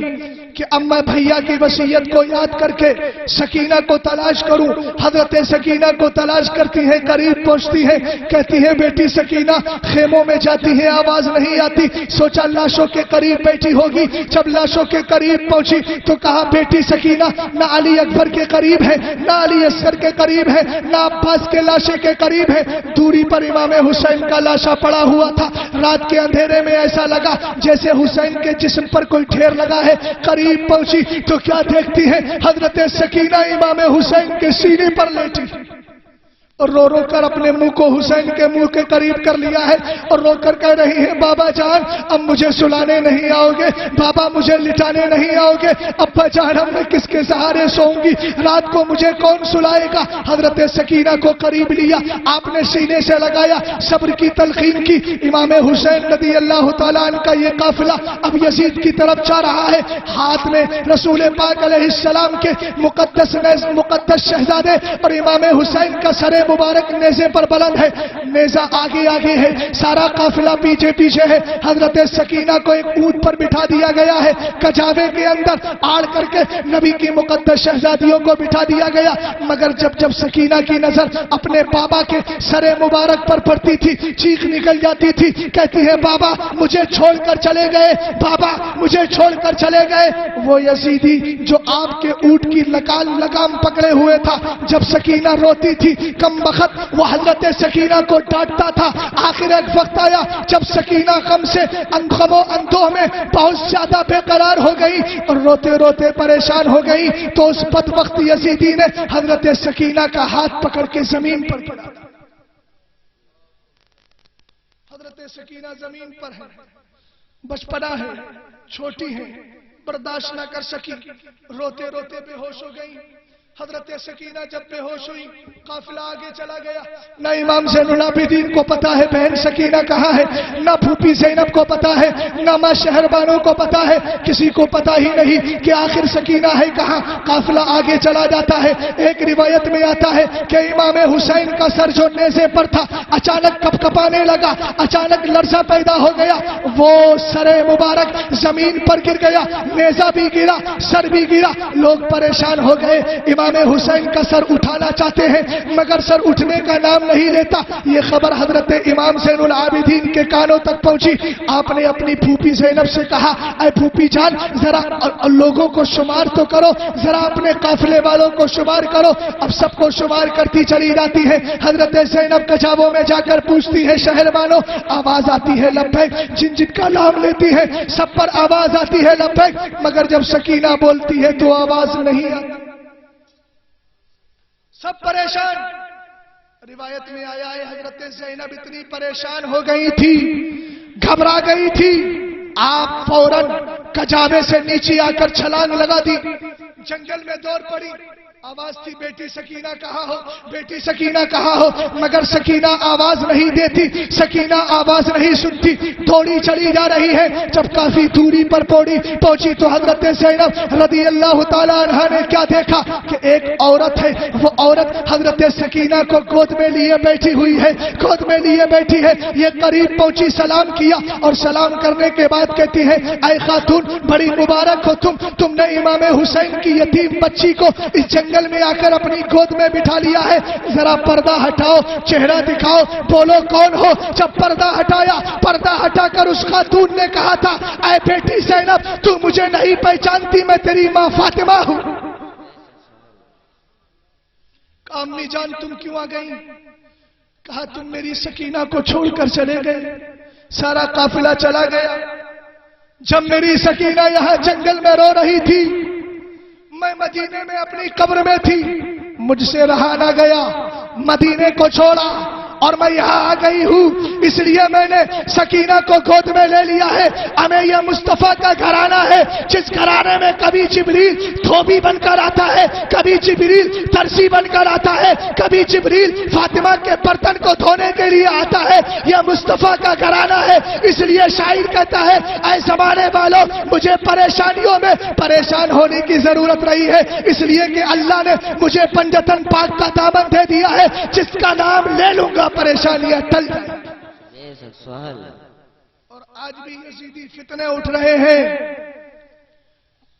کہ اب میں بھیا کی وصیت کو یاد کر کے سکینہ کو تلاش کروں. حضرت سکینہ کو تلاش کرتی ہے، قریب پہنچتی ہے، کہتی ہے بیٹی سکینہ. خیموں میں جاتی ہے، آواز نہیں آتی. سوچا لاشوں کے قریب بیٹھی ہوگی. جب لاشوں کے قریب پہنچی تو کہا بیٹی سکینہ نہ علی اکبر کے قریب ہے، نہ علی اصغر کے قریب ہے، نہ عباس کے لاشے کے قریب ہے. دوری پر امام حسین کا لاشا پڑا ہوا تھا. رات کے اندھیرے میں ایسا لگا جیسے حسین کے جسم پر کوئی ڈھیر لگا ہے. قریب پہنچی تو کیا دیکھتی ہے؟ حضرت سکینہ امام حسین کے سینے پر لیٹی اور رو رو کر اپنے منہ کو حسین کے منہ کے قریب کر لیا ہے اور رو کر کہہ رہی ہے بابا جان اب مجھے سلانے نہیں آؤ گے، بابا مجھے لٹانے نہیں آؤ گے، ابا جان اب میں کس کے سہارے سوؤں گی، رات کو مجھے کون سلائے گا؟ حضرت سکینہ کو قریب لیا، آپ نے سینے سے لگایا، صبر کی تلقین کی. امام حسین رضی اللہ تعالیٰ عنہ کا یہ قافلہ اب یزید کی طرف جا رہا ہے. ہاتھ میں رسول پاک علیہ السلام کے مقدس شہزادے اور امام حسین کا سر مبارک نیزے پر بلند ہے، نیزہ آگے آگے ہے، سارا قافلہ پیچھے پیچھے ہے. حضرت سکینہ کو ایک اونٹ پر بٹھا دیا گیا ہے، کجاوے کے اندر آڑ کر کے نبی کی مقدس شہزادیوں کو بٹھا دیا گیا. مگر جب سکینہ کی نظر اپنے بابا کے سر مبارک پر پڑتی تھی چیخ نکل جاتی تھی، کہتی ہے بابا مجھے چھوڑ کر چلے گئے، بابا مجھے چھوڑ کر چلے گئے. وہ یزیدی جو آپ کے اونٹ کی لگام پکڑے ہوئے تھا، جب سکینہ روتی تھی کم وقت وہ حضرت سکینہ کو ڈانٹتا تھا. آخر ایک وقت آیا جب سکینہ غم سے غم و اندوہ میں بہت زیادہ بے قرار ہو گئی اور روتے روتے پریشان ہو گئی تو اس بدبخت یزیدی نے حضرت سکینہ کا ہاتھ پکڑ کے زمین پر پڑا. حضرت سکینہ زمین پر ہے، بچپنا ہے، چھوٹی ہے، برداشت نہ کر سکی، روتے روتے بے ہوش ہو گئی. حضرت سکینہ جب بے ہوش ہوئی قافلہ آگے چلا گیا. نہ امام زین العابدین کو پتا ہے بہن سکینہ کہاں ہے, نہ پھوپھی زینب کو پتا ہے, نہ ماں شہربانوں کو پتا ہے, کسی کو پتا ہی نہیں کہ آخر سکینہ ہے کہاں. قافلہ آگے چلا جاتا ہے. ایک روایت میں آتا ہے کہ امام حسین کا سر جو نیزے پر تھا اچانک کپکپانے لگا, اچانک لرزہ پیدا ہو گیا, وہ سر مبارک زمین پر گر گیا, نیزہ بھی گرا, سر بھی گرا. لوگ پریشان ہو گئے. امام حسین کا سر اٹھانا چاہتے ہیں مگر سر اٹھنے کا نام نہیں لیتا. یہ خبر حضرت امام زین العابدین کے کانوں تک پہنچی. آپ نے اپنی پھوپھی زینب سے کہا, اے پھوپھی جان ذرا لوگوں کو شمار تو کرو, ذرا اپنے قافلے والوں کو شمار کرو. اب سب کو شمار کرتی چلی جاتی ہے. حضرت زینب کچاووں میں جا کر پوچھتی ہے شہر والوں, آواز آتی ہے لبیک. جن جن کا نام لیتی ہے سب پر آواز آتی ہے لبیک, مگر جب سکینہ بولتی ہے تو آواز نہیں آتی. سب پریشان. روایت میں آیا ہے حضرت زینب اتنی پریشان ہو گئی تھی, گھبرا گئی تھی, آپ فوراً کجاوے سے نیچے آ کر چھلانگ لگا دی, جنگل میں دوڑ پڑی. آواز تھی بیٹی سکینہ کہاں ہو, بیٹی سکینہ کہاں ہو, مگر سکینہ آواز نہیں دیتی, سکینہ آواز نہیں سنتی, دوڑی چلی جا رہی ہے. جب کافی دوری پر پہنچی تو حضرت زینب رضی اللہ تعالیٰ عنہ نے کیا دیکھا کہ ایک عورت ہے. وہ عورت حضرت سکینہ کو گود میں لیے بیٹھی ہوئی ہے, گود میں لیے بیٹھی ہے. یہ قریب پہنچی, سلام کیا اور سلام کرنے کے بعد کہتی ہے, اے خاتون بڑی مبارک ہو تم نے امام حسین کی یتیم بچی کو اس جنگل میں آ کر اپنی گود میں بٹھا لیا ہے. ذرا پردہ ہٹاؤ, چہرہ دکھاؤ, بولو کون ہو. جب پردہ ہٹایا, پردہ ہٹا کر اس خاتون نے کہا تھا, اے بیٹی زینب تو مجھے نہیں پہچانتی, میں تیری ماں فاطمہ ہوں. امی جان تم کیوں آ گئی؟ کہا تم میری سکینہ کو چھوڑ کر چلے گئے, سارا قافلہ چلا گیا. جب میری سکینہ یہاں جنگل میں رو رہی تھی, میں مدینے میں اپنی قبر میں تھی, مجھ سے رہا نہ گیا, مدینے کو چھوڑا اور میں یہاں آ گئی ہوں. اس لیے میں نے سکینہ کو گود میں لے لیا ہے. ہمیں یہ مصطفیٰ کا گھرانہ ہے جس گھرانے میں کبھی جبریل دھوبی بن کر آتا ہے, کبھی جبریل ترسی بن کر آتا ہے, کبھی جبریل فاطمہ کے برتن کو دھونے کے لیے آتا ہے. یہ مصطفیٰ کا گھرانہ ہے. اس لیے شاعر کہتا ہے, اے زمانے والوں مجھے پریشانیوں میں پریشان ہونے کی ضرورت رہی ہے, اس لیے کہ اللہ نے مجھے پنجتن پاک کا دامن دے دیا ہے, جس کا نام لے لوں گا پریشانیاں ٹل جائیں. اور آج بھی یزیدی فتنے اٹھ رہے ہیں.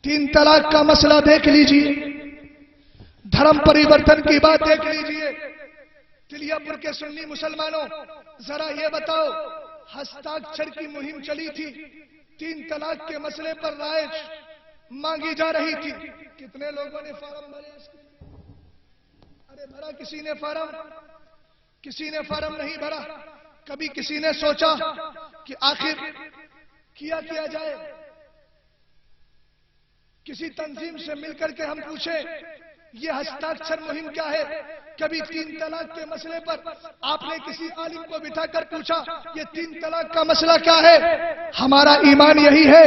3 طلاق کا مسئلہ دیکھ لیجئے, دھرم پریورتن کی بات دیکھ لیجئے. تلیا پور کے سنی مسلمانوں ذرا یہ بتاؤ, ہستاکچر کی مہم چلی تھی, 3 طلاق کے مسئلے پر رائے مانگی جا رہی تھی. کتنے لوگوں نے فارم بھرے اس کے؟ ارے بھرا کسی نے فارم؟ کسی نے فارم نہیں بھرا. کبھی کسی نے سوچا کہ آخر کیا جائے؟ کسی تنظیم سے مل کر کے ہم پوچھیں یہ ہستاکچر مہم کیا ہے؟ کبھی 3 طلاق کے مسئلے پر آپ نے کسی عالم کو بٹھا کر پوچھا یہ 3 طلاق کا مسئلہ کیا ہے؟ ہمارا ایمان یہی ہے.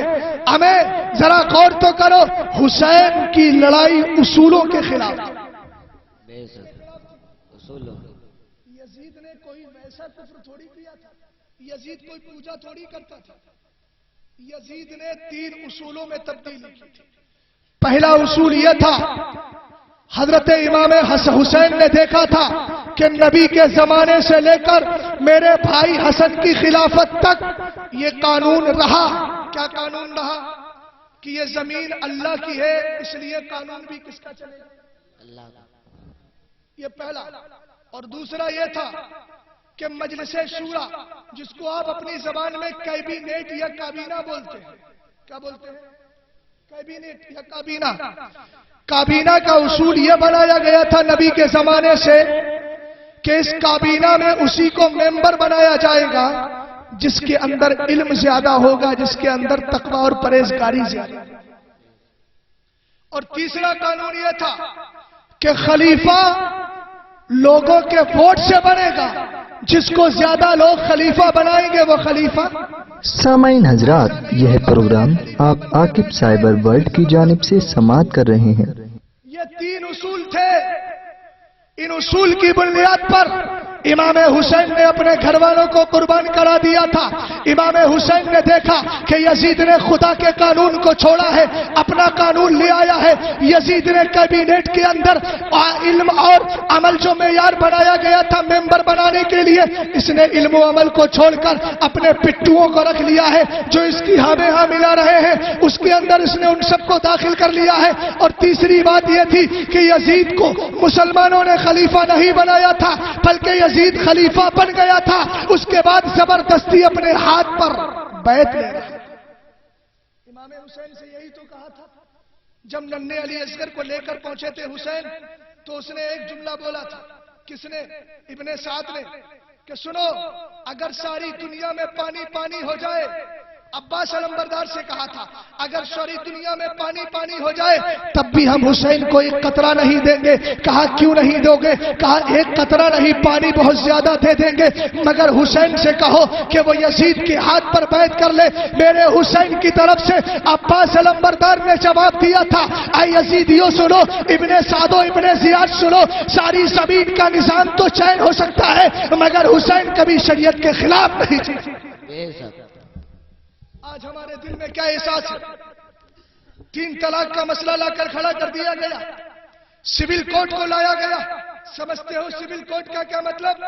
ہمیں ذرا غور تو کرو, حسین کی لڑائی اصولوں کے خلاف. یزید نے کوئی ویسا کفر تھوڑی کیا تھا, یزید کوئی پوجا تھوڑی کرتا تھا. یزید نے 3 اصولوں میں تبدیلی کی تھی. پہلا اصول یہ تھا, حضرت امام حسین نے دیکھا تھا کہ نبی کے زمانے سے لے کر میرے بھائی حسن کی خلافت تک یہ قانون رہا. کیا قانون رہا؟ کہ یہ زمین اللہ کی ہے, اس لیے قانون بھی کس کا چلے گا؟ اللہ کا. یہ پہلا. اور دوسرا یہ تھا کہ مجلس شورا, جس کو آپ اپنی زبان میں کیبینٹ یا کابینہ بولتے ہیں, کیا بولتے ہیں؟ کیبینٹ یا کابینہ. کابینہ کا اصول یہ بنایا گیا تھا نبی کے زمانے سے کہ اس کابینہ میں اسی کو ممبر بنایا جائے گا جس کے اندر علم زیادہ ہوگا, جس کے اندر تقوی اور پرہیزگاری زیادہ. اور تیسرا قانون یہ تھا کہ خلیفہ لوگوں کے ووٹ سے بنے گا, جس کو زیادہ لوگ خلیفہ بنائیں گے وہ خلیفہ. سامعین حضرات, یہ پروگرام آپ عاقب سائبر ورلڈ کی جانب سے سماعت کر رہے ہیں. یہ 3 اصول تھے. ان اصول کی بنیاد پر امام حسین نے اپنے گھر والوں کو قربان کرا دیا تھا. امام حسین نے دیکھا کہ یزید نے خدا کے قانون کو چھوڑا ہے, اپنا قانون لے آیا ہے. یزید نے کابینٹ کے اندر علم اور عمل جو معیار بنایا گیا تھا ممبر بنانے کے لیے, اس نے علم و عمل کو چھوڑ کر اپنے پٹھوؤں کو رکھ لیا ہے جو اس کی ہاں میں ہاں ملا رہے ہیں. اس کے اندر اس نے ان سب کو داخل کر لیا ہے. اور تیسری بات یہ تھی کہ یزید کو مسلمانوں نے خلیفہ نہیں بنایا تھا, بلکہ یزید خلیفہ بن گیا تھا. اس کے بعد زبردستی اپنے ہاتھ پر بیعت لے رہا ہے. امام حسین سے یہی تو کہا تھا جب ننھے علی اصغر کو لے کر پہنچے تھے حسین, تو اس نے ایک جملہ بولا تھا. کس نے؟ ابن سعد نے, کہ سنو اگر ساری دنیا میں پانی پانی ہو جائے, عباس علمبردار سے کہا تھا اگر ساری دنیا میں پانی پانی ہو جائے تب بھی ہم حسین کو ایک قطرہ نہیں دیں گے. کہا کیوں نہیں دو گے؟ کہا ایک قطرہ نہیں, پانی بہت زیادہ دے دیں گے, مگر حسین سے کہو کہ وہ یزید کے ہاتھ پر بیعت کر لے. میرے حسین کی طرف سے عباس علمبردار نے جواب دیا تھا, اے یزیدیوں سنو, ابن سعد و ابن زیاد سنو, ساری زمین کا نظام تو چین ہو سکتا ہے مگر حسین کبھی شریعت کے خلاف نہیں چلے. آج ہمارے دل میں کیا احساس ہے؟ 3 طلاق کا مسئلہ لا کر کھڑا کر دیا گیا, سول کوڈ کو لایا گیا. سمجھتے ہو سول کوڈ کا کیا مطلب؟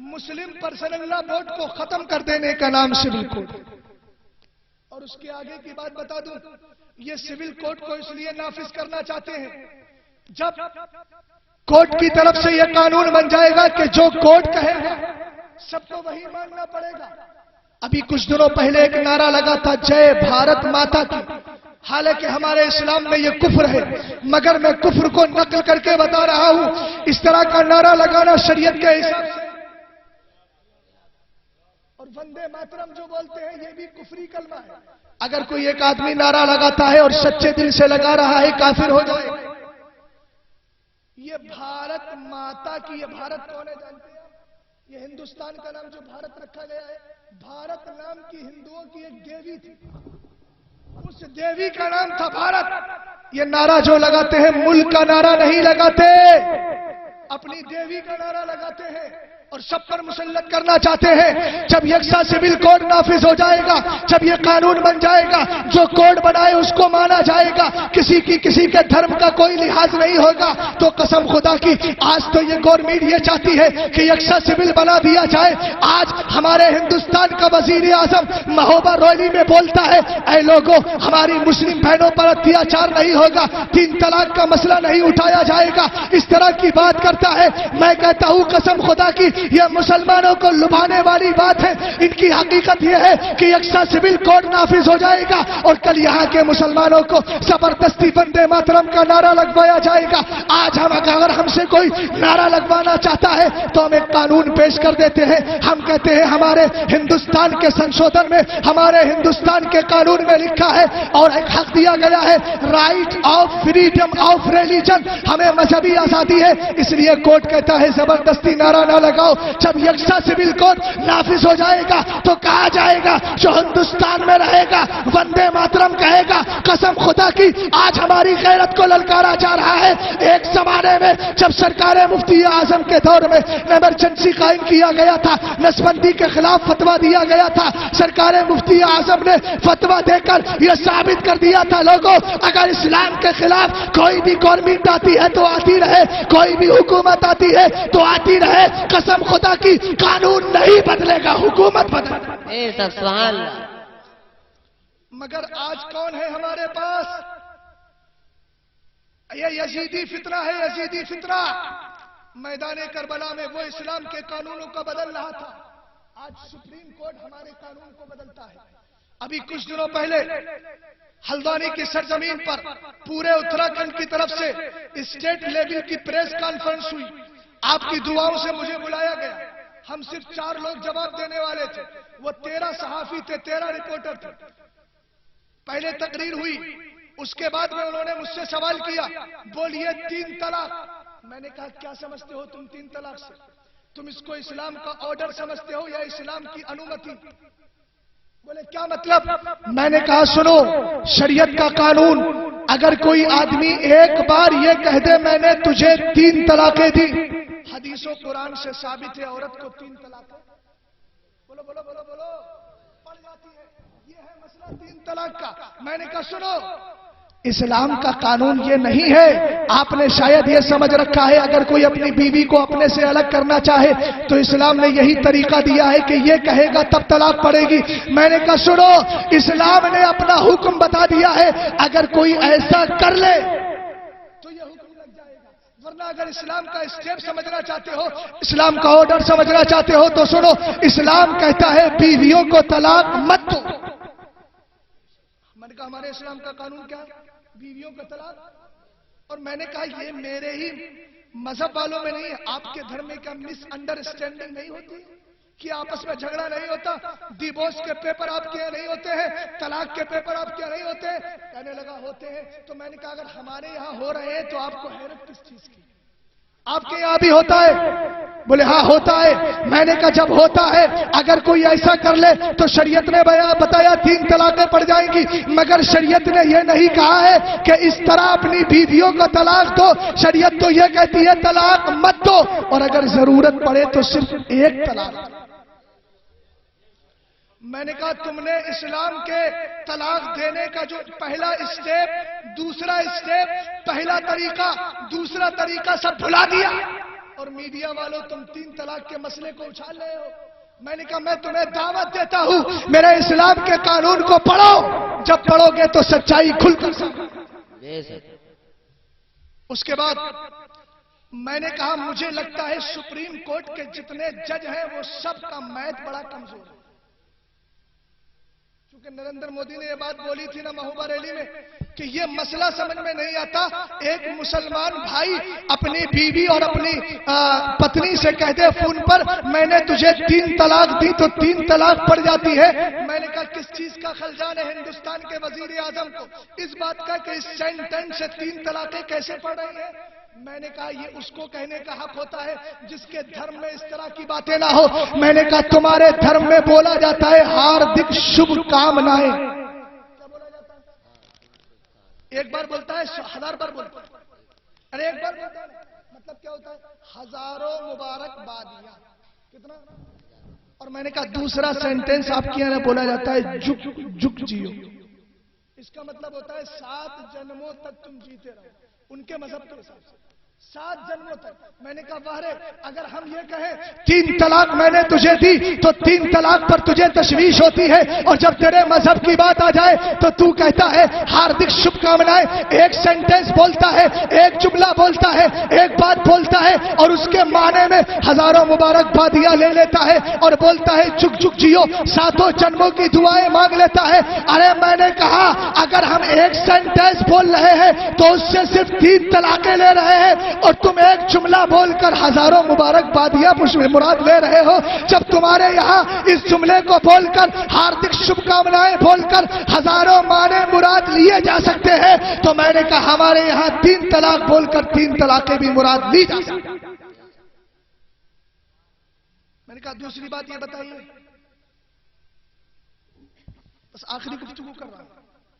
مسلم پرسنل لا بورڈ کو ختم کر دینے کا نام سول کوڈ. اور اس کے آگے کی بات بتا دوں, یہ سول کوڈ کو اس لیے نافذ کرنا چاہتے ہیں جب کوڈ کی طرف سے یہ قانون بن جائے گا کہ جو کوڈ کہے گا سب کو وہی ماننا پڑے گا. ابھی کچھ دنوں پہلے ایک نعرہ لگا تھا جے بھارت ماتا کی, حالانکہ ہمارے اسلام میں یہ کفر ہے, مگر میں کفر کو نقل کر کے بتا رہا ہوں. اس طرح کا نعرہ لگانا شریعت کے حساب سے, اور وندے ماترم جو بولتے ہیں یہ بھی کفری کلمہ ہے. اگر کوئی ایک آدمی نعرہ لگاتا ہے اور سچے دل سے لگا رہا ہے کافر ہو جائے. یہ بھارت ماتا کی, یہ بھارت کون ہے جانتے ہیں؟ یہ ہندوستان کا نام جو بھارت رکھا گیا ہے, بھارت نام کی ہندوؤں کی ایک دیوی تھی, اس دیوی کا نام تھا بھارت. یہ نعرہ جو لگاتے ہیں ملک کا نعرہ نہیں لگاتے, اپنی دیوی کا نعرہ لگاتے ہیں اور سب پر مسلط کرنا چاہتے ہیں. جب یکساں سول کوڈ نافذ ہو جائے گا, جب یہ قانون بن جائے گا, جو کوڈ بنائے اس کو مانا جائے گا, کسی کے دھرم کا کوئی لحاظ نہیں ہوگا, تو قسم خدا کی آج تو یہ گورنمنٹ یہ چاہتی ہے کہ یکساں سول بنا دیا جائے. آج ہمارے ہندوستان کا وزیر اعظم مہوبہ ریلی میں بولتا ہے, اے لوگوں ہماری مسلم بہنوں پر اتیاچار نہیں ہوگا, 3 طلاق کا مسئلہ نہیں اٹھایا جائے گا, اس طرح کی بات کرتا ہے. میں کہتا ہوں قسم خدا کی یہ مسلمانوں کو لبھانے والی بات ہے. ان کی حقیقت یہ ہے کہ یکساں سول کوڈ نافذ ہو جائے گا اور کل یہاں کے مسلمانوں کو زبردستی وندے ماترم کا نعرہ لگوایا جائے گا. آج اگر ہم سے کوئی نعرہ لگوانا چاہتا ہے تو ہم ایک قانون پیش کر دیتے ہیں. ہم کہتے ہیں ہمارے ہندوستان کے سنشودھن میں, ہمارے ہندوستان کے قانون میں لکھا ہے اور ایک حق دیا گیا ہے, right of freedom of religion, ہمیں مذہبی آزادی ہے. اس لیے کوڈ کہتا ہے زبردستی نعرہ نہ لگاؤ. جب یکساں سول کوڈ نافذ ہو جائے گا تو کہا جائے گا جو ہندوستان میں رہے گا وندے ماترم کہے گا. قسم خدا کی آج ہماری غیرت کو للکارا جا رہا ہے. ایک زمانے میں جب سرکار مفتی اعظم کے دور میں ایمرجنسی قائم کیا گیا تھا, نسبندی کے خلاف فتویٰ دیا گیا تھا, سرکار مفتی اعظم نے فتویٰ دے کر یہ ثابت کر دیا تھا لوگوں اگر اسلام کے خلاف کوئی بھی گورنمنٹ آتی ہے تو آتی رہے, کوئی بھی حکومت آتی ہے تو آتی رہے. قسم خدا کی قانون نہیں بدلے گا, حکومت بدلے گا. سبحان اللہ. مگر آج کون ہے ہمارے پاس؟ یہ یزیدی فتنہ ہے, یزیدی فتنہ. میدان کربلا میں وہ اسلام کے قانونوں کو بدل رہا تھا, آج سپریم کورٹ ہمارے قانون کو بدلتا ہے. ابھی کچھ دنوں پہلے ہلدوانی کی سرزمین پر پورے اتراکھنڈ کی طرف سے اسٹیٹ لیول کی پریس کانفرنس ہوئی. آپ کی دعاؤں سے مجھے بلایا گیا. ہم صرف 4 لوگ جواب دینے والے تھے, وہ 13 صحافی تھے, 13 رپورٹر تھے. پہلے تقریر ہوئی, اس کے بعد میں انہوں نے مجھ سے سوال کیا, بولیے 3 طلاق. میں نے کہا کیا سمجھتے ہو تم 3 طلاق سے؟ تم اس کو اسلام کا آرڈر سمجھتے ہو یا اسلام کی انومتی؟ بولے کیا مطلب؟ میں نے کہا سنو، شریعت کا قانون، اگر کوئی آدمی ایک بار یہ کہہ دے میں نے تجھے 3 طلاقیں دی، حدیث و قرآن سے ثابت ہے عورت کو 3 طلاقیں بولو بولو بولو بولو پڑ جاتی ہے. یہ ہے مسئلہ 3 طلاق کا. میں نے کہا سنو، اسلام کا قانون یہ نہیں ہے. آپ نے شاید یہ سمجھ رکھا ہے اگر کوئی اپنی بیوی کو اپنے سے الگ کرنا چاہے تو اسلام نے یہی طریقہ دیا ہے کہ یہ کہے گا تب طلاق پڑے گی. میں نے کہا سنو، اسلام نے اپنا حکم بتا دیا ہے، اگر کوئی ایسا کر لے تو یہ حکم لگ جائے گا. ورنہ اگر اسلام کا اسٹیپ سمجھنا چاہتے ہو، اسلام کا آرڈر سمجھنا چاہتے ہو تو سنو، اسلام کہتا ہے بیویوں کو طلاق مت دو. میں نے کہا ہمارے اسلام کا قانون کیا ہے؟ بیویوں کا طلاق. اور میں نے کہا یہ میرے ہی مذہب والوں میں نہیں ہے، آپ کے دھرم میں کیا مس انڈرسٹینڈنگ نہیں ہوتی کہ آپس میں جھگڑا نہیں ہوتا؟ ڈیورس کے پیپر آپ کے نہیں ہوتے ہیں، طلاق کے پیپر آپ کے نہیں ہوتے ہیں؟ کہنے لگا ہوتے ہیں. تو میں نے کہا اگر ہمارے یہاں ہو رہے ہیں تو آپ کو حیرت کس چیز کی؟ آپ کے یہاں بھی ہوتا ہے؟ بولے ہاں ہوتا ہے. میں نے کہا جب ہوتا ہے، اگر کوئی ایسا کر لے تو شریعت نے بتایا 3 طلاقیں پڑ جائیں گی، مگر شریعت نے یہ نہیں کہا ہے کہ اس طرح اپنی بیویوں کو طلاق دو. شریعت تو یہ کہتی ہے طلاق مت دو، اور اگر ضرورت پڑے تو صرف 1 طلاق. میں نے کہا تم نے اسلام کے طلاق دینے کا جو پہلا اسٹیپ، دوسرا اسٹیپ، پہلا طریقہ، دوسرا طریقہ سب بھلا دیا، اور میڈیا والوں تم 3 طلاق کے مسئلے کو اچھال رہے ہو. میں نے کہا میں تمہیں دعوت دیتا ہوں میرے اسلام کے قانون کو پڑھو. جب پڑھو گے تو سچائی کھل کر سامنے. اس کے بعد میں نے کہا مجھے لگتا ہے سپریم کورٹ کے جتنے جج ہیں وہ سب کا میتھ بڑا کمزور ہے. کیونکہ نریندر مودی نے یہ بات بولی تھی نا محبوبہ ریلی میں کہ یہ مسئلہ سمجھ میں نہیں آتا. ایک مسلمان بھائی اپنی بیوی اور اپنی پتنی سے کہتے فون پر میں نے تجھے 3 طلاق دی تو 3 طلاق پڑ جاتی ہے. میں نے کہا کس چیز کا خلجان ہے ہندوستان کے وزیر اعظم کو اس بات کا کہ اس سینٹنس سے 3 طلاقیں کیسے پڑ رہی ہیں؟ میں نے کہا یہ اس کو کہنے کا حق ہوتا ہے جس کے دھرم میں اس طرح کی باتیں نہ ہو. میں نے کہا تمہارے دھرم میں بولا جاتا ہے ہاردک شبھ کامنائیں. کیا بولا جاتا ہے؟ ایک بار بولتا ہے 1000 بار بولتا ہے. ارے ایک بار بولتا ہے مطلب کیا ہوتا ہے؟ ہزاروں مبارک بادیاں. کتنا؟ اور میں نے کہا دوسرا سینٹنس آپ کے یہاں بولا جاتا ہے جھک جھک جیو. اس کا مطلب ہوتا ہے 7 جنموں تک تم جیتے رہو. ان کے مذہب کے حساب سے 7 جنموں تک. میں نے کہا واہ، اگر ہم یہ کہیں 3 طلاق میں نے تجھے دی تو 3 طلاق پر تجھے تشویش ہوتی ہے، اور جب تیرے مذہب کی بات آ جائے تو تو کہتا ہے ہاردک شبھ کامنائیں. ایک سینٹنس بولتا ہے، ایک جملہ بولتا ہے، ایک بات بولتا ہے، اور اس کے معنی میں ہزاروں مبارک بادیاں لے لیتا ہے اور بولتا ہے جھک جھک جیو، 7 جنموں کی دعائیں مانگ لیتا ہے. ارے میں نے کہا اگر ہم ایک سینٹنس بول رہے ہیں تو اس سے صرف 3 طلاقیں لے رہے ہیں، اور تم ایک جملہ بول کر ہزاروں مبارک بادیاں مراد لے رہے ہو. جب تمہارے یہاں اس جملے کو بول کر ہاردک شبھ کامنائیں بول کر ہزاروں معنی مراد لیے جا سکتے ہیں تو میں نے کہا ہمارے یہاں 3 طلاق بول کر 3 طلاقیں بھی مراد لی جا سکتی. میں نے کہا دوسری بات یہ بتائیے، بس آخری گفتگو کر رہا ہوں،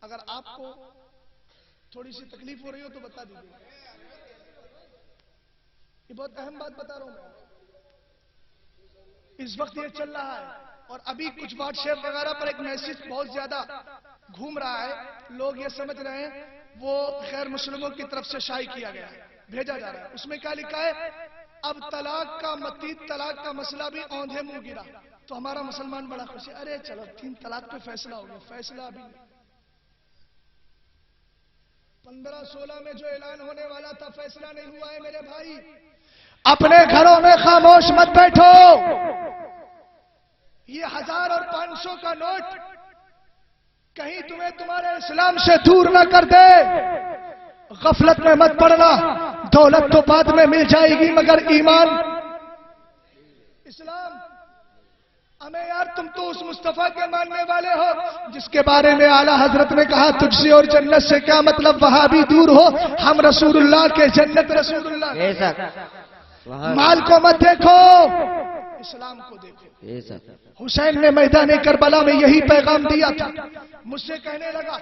اگر آپ کو تھوڑی سی تکلیف ہو رہی ہو تو بتا دیجیے. یہ بہت اہم بات بتا رہا ہوں میں. اس وقت یہ چل رہا ہے اور ابھی کچھ واٹس ایپ وغیرہ پر ایک میسج بہت زیادہ گھوم رہا ہے. لوگ یہ سمجھ رہے ہیں وہ غیر مسلموں کی طرف سے شائع کیا گیا ہے، بھیجا جا رہا ہے. اس میں کیا لکھا ہے؟ اب طلاق کا مسئلہ بھی اوندھے منہ گرا. تو ہمارا مسلمان بڑا خوش ہے. ارے چلو 3 طلاق پہ فیصلہ ہو گیا. فیصلہ ابھی 15-16 میں جو اعلان ہونے والا تھا فیصلہ نہیں ہوا ہے میرے بھائی. اپنے گھروں میں خاموش مت بیٹھو. یہ 1000 اور 500 کا نوٹ کہیں تمہیں تمہارے اسلام سے دور نہ کر دے. غفلت میں مت پڑنا. دولت تو بعد میں مل جائے گی مگر ایمان اسلام. ہمیں یار تم تو اس مصطفیٰ کے ماننے والے ہو جس کے بارے میں اعلیٰ حضرت نے کہا تجھ سے اور جنت سے کیا مطلب وہاں بھی دور ہو، ہم رسول اللہ کے جنت رسول اللہ. مال کو مت دیکھو، اسلام کو دیکھو. یہ سب حسین نے میدان کربلا میں یہی پیغام دیا تھا. مجھ سے کہنے لگا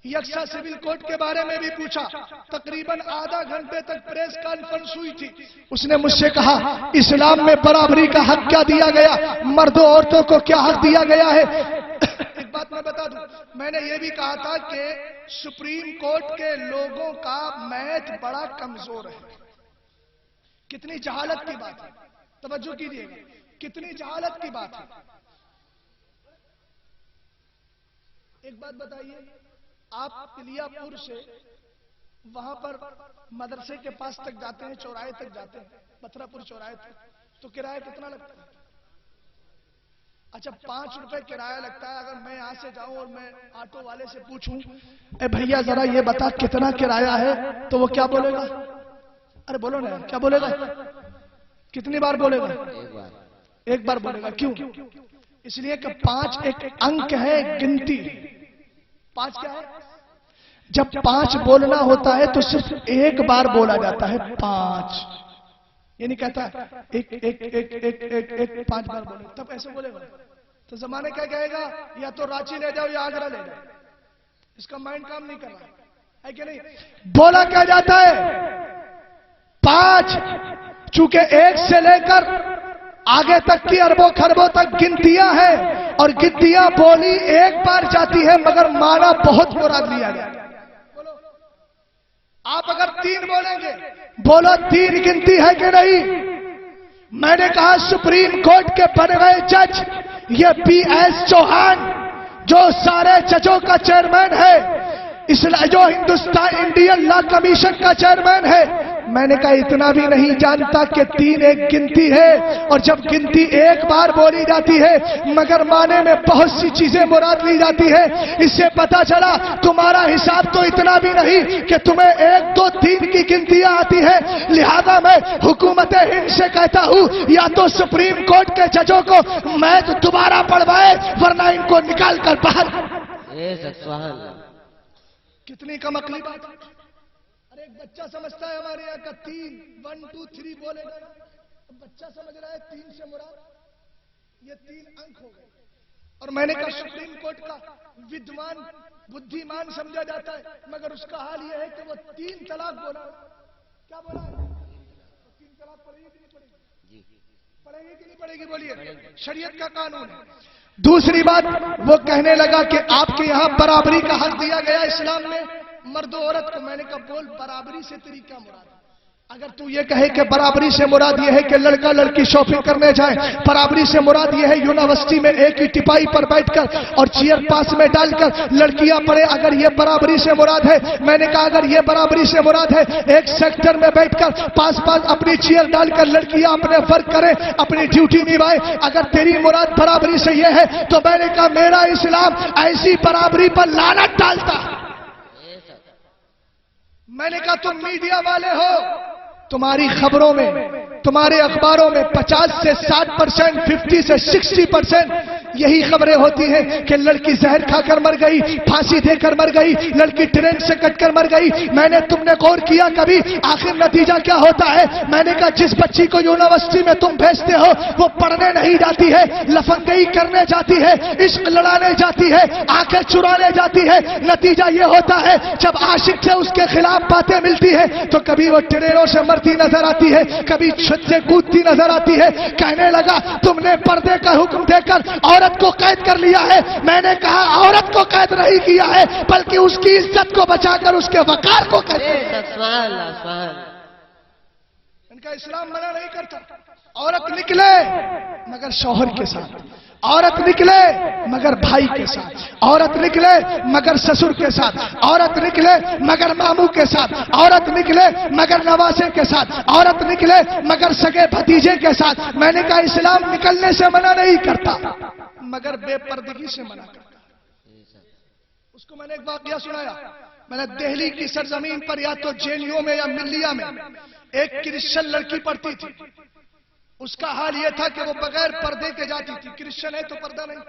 یکساں سول کوڈ کے بارے میں بھی پوچھا. تقریباً آدھا گھنٹے تک پریس کانفرنس ہوئی تھی. اس نے مجھ سے کہا اسلام میں برابری کا حق کیا دیا گیا, مردوں عورتوں کو کیا حق دیا گیا ہے. ایک بات میں بتا دوں, میں نے یہ بھی کہا تھا کہ سپریم کورٹ کے لوگوں کا میتھ بڑا کمزور ہے. کتنی جہالت کی بات ہے, توجہ کیجیے گا, کتنی جہالت کی بات ہے. ایک بات بتائیے, آپ کلیا پور سے وہاں پر مدرسے کے پاس تک جاتے ہیں, چوراہے تک جاتے ہیں, پتھرا پور چوراہے تک, تو کرایہ کتنا لگتا ہے؟ اچھا 5 روپے کرایہ لگتا ہے. اگر میں یہاں سے جاؤں اور میں آٹو والے سے پوچھوں اے بھیا ذرا یہ بتا کتنا کرایہ ہے, تو وہ کیا بولے گا؟ ارے بولو نا, کیا بولے گا؟ کتنی بار بولے گا؟ ایک بار بولے گا. کیوں؟ اس لیے کہ 5 ایک انک ہے, گنتی. 5 کیا ہے؟ جب 5 بولنا ہوتا ہے تو صرف ایک بار بولا جاتا ہے. 5 یہ نہیں کہتا ایک ایک ایک ایک ایک ایک 5 بار بولے, تب ایسے بولے گا. تو زمانے کیا کہے گا, یا تو رانچی لے جاؤ یا آگرہ لے جاؤ. اس کا مائنڈ کام نہیں کر رہا ہے کہ نہیں. بولا کیا جاتا ہے 5, چونکہ 1 سے لے کر آگے تک کی اربوں خربوں تک گنتیاں ہیں, اور گنتیاں بولی ایک بار جاتی ہے مگر معنی بہت مراد لیا گیا. آپ اگر 3 بولیں گے, بولو 3 گنتی ہے کہ نہیں. میں نے کہا سپریم کورٹ کے بنے ہوئے جج یہ PS چوہان جو سارے ججوں کا چیئرمین ہے, جو ہندوستان انڈین لا کمیشن کا چیئرمین ہے, میں نے کہا اتنا بھی نہیں جانتا کہ 3 ایک گنتی ہے, اور جب گنتی ایک بار بولی جاتی ہے مگر معنی میں بہت سی چیزیں مراد لی جاتی ہے. اس سے پتا چلا تمہارا حساب تو اتنا بھی نہیں کہ تمہیں 1 2 3 کی گنتیاں آتی ہے. لہذا میں حکومت ہند سے کہتا ہوں یا تو سپریم کورٹ کے ججوں کو میں تو دوبارہ پڑھوائے, ورنہ ان کو نکال کر باہر. کتنی کم عقلی بات. ایک بچہ سمجھتا ہے ہمارے یہاں کا 3 1 2 3 بولے گا. بچہ سمجھ رہا ہے 3 سے مراد یہ 3 انک ہو گئے. اور میں نے کہا سپریم کورٹ کا ودوان بدھیمان سمجھا جاتا ہے, مگر اس کا حال یہ ہے کہ وہ 3 طلاق بولا. کیا بولا؟ 3 طلاق پڑے گی کہ نہیں پڑے گی؟ پڑے گی کہ نہیں پڑے گی؟ بولیے. شریعت کا قانون ہے. دوسری بات وہ کہنے لگا کہ آپ کے یہاں برابری کا حق دیا گیا اسلام میں مرد و عورت کو. میں نے کہا بول برابری سے تیری کیا مراد ہے؟ اگر تو یہ کہے کہ برابری سے مراد یہ ہے کہ لڑکا لڑکی شاپنگ کرنے جائیں, برابری سے مراد یہ ہے یونیورسٹی میں ایک ہی ٹپائی پر بیٹھ کر اور چیئر پاس میں ڈال کر لڑکیاں پڑھیں, اگر یہ برابری سے مراد ہے, میں نے کہا اگر یہ برابری سے مراد ہے ایک سیکٹر میں بیٹھ کر پاس اپنی چیئر ڈال کر لڑکیاں اپنے فرق کریں, اپنی ڈیوٹی نبھائیں, اگر تیری مراد برابری سے یہ ہے تو میں نے کہا میرا اسلام ایسی برابری پر لعنت ڈالتا. میں نے کہا تم میڈیا والے ہو, تمہاری خبروں میں تمہارے اخباروں میں 50 سے 60%, 50 سے 60% یہی خبریں ہوتی ہیں کہ لڑکی زہر کھا کر مر گئی, پھانسی دے کر مر گئی, لڑکی ٹرین سے کٹ کر مر گئی. میں نے تم نے غور کیا کبھی آخر نتیجہ کیا ہوتا ہے؟ میں نے کہا جس بچی کو یونیورسٹی میں تم بھیجتے ہو وہ پڑھنے نہیں جاتی ہے, لفنگئی کرنے جاتی ہے, عشق لڑانے جاتی ہے, آنکھیں چرانے جاتی ہے. نتیجہ یہ ہوتا ہے جب عاشق سے اس کے خلاف باتیں ملتی ہے تو کبھی وہ ٹرینوں سے مرتی نظر آتی ہے, کبھی چھت سے کودتی نظر آتی ہے. کہنے لگا تم نے پردے کا حکم دے کر عورت کو قید کر لیا ہے. میں نے کہا عورت کو قید نہیں کیا ہے بلکہ اس کی عزت کو بچا کر اس کے وقار کو قید کیا. ان کا اسلام منع نہیں کرتا. عورت نکلے مگر شوہر کے ساتھ, عورت نکلے مگر بھائی کے ساتھ, عورت نکلے مگر سسر کے ساتھ, عورت نکلے مگر ماموں کے ساتھ, عورت نکلے مگر نواسے کے ساتھ, عورت نکلے مگر سگے بھتیجے کے ساتھ. میں نے کہا اسلام نکلنے سے منع نہیں کرتا مگر بے پردگی سے منع کرتا. اس کو میں نے ایک واقعہ سنایا. میں نے دہلی کی سرزمین پر یا تو جینیو میں یا ملیا میں ایک کرسچن لڑکی پڑھتی تھی. اس کا حال یہ تھا کہ وہ بغیر پردے کے جاتی تھی. کرسچن ہے تو پردہ نہیں.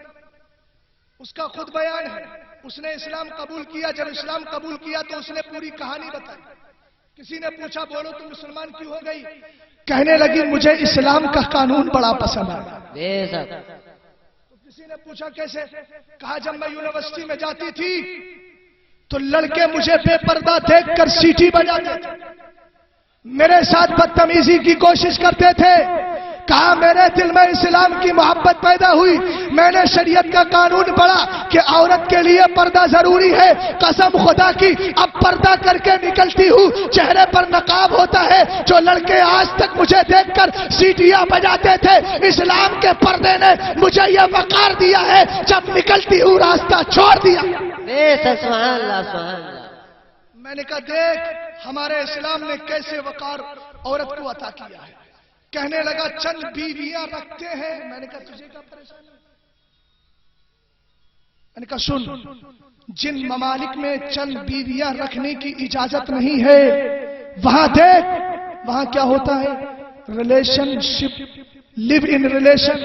اس کا خود بیان ہے, اس نے اسلام قبول کیا. جب اسلام قبول کیا تو اس نے پوری کہانی بتائی. کسی نے پوچھا بولو تم مسلمان کیوں ہو گئی؟ کہنے لگی مجھے اسلام کا قانون بڑا پسند ہے. بے شک. کسی نے پوچھا کیسے؟ کہا جب میں یونیورسٹی میں جاتی تھی تو لڑکے مجھے بے پردہ دیکھ کر سیٹی بجاتے تھے، میرے ساتھ بدتمیزی کی کوشش کرتے تھے. کہا میرے دل میں اسلام کی محبت پیدا ہوئی، میں نے شریعت کا قانون پڑھا کہ عورت کے لیے پردہ ضروری ہے. قسم خدا کی اب پردہ کر کے نکلتی ہوں، چہرے پر نقاب ہوتا ہے. جو لڑکے آج تک مجھے دیکھ کر سیٹیاں بجاتے تھے، اسلام کے پردے نے مجھے یہ وقار دیا ہے، جب نکلتی ہوں راستہ چھوڑ دیا. بے شک. سبحان اللہ سبحان اللہ. میں نے کہا دیکھ ہمارے اسلام نے کیسے وقار عورت کو عطا کیا ہے. کہنے لگا چند بیویاں رکھتے ہیں. میں نے کہا تجھے کیا پریشانی؟ میں نے کہا سن، جن ممالک میں چند بیویاں رکھنے کی اجازت نہیں ہے وہاں دیکھ وہاں کیا ہوتا ہے، relationship, live in relation,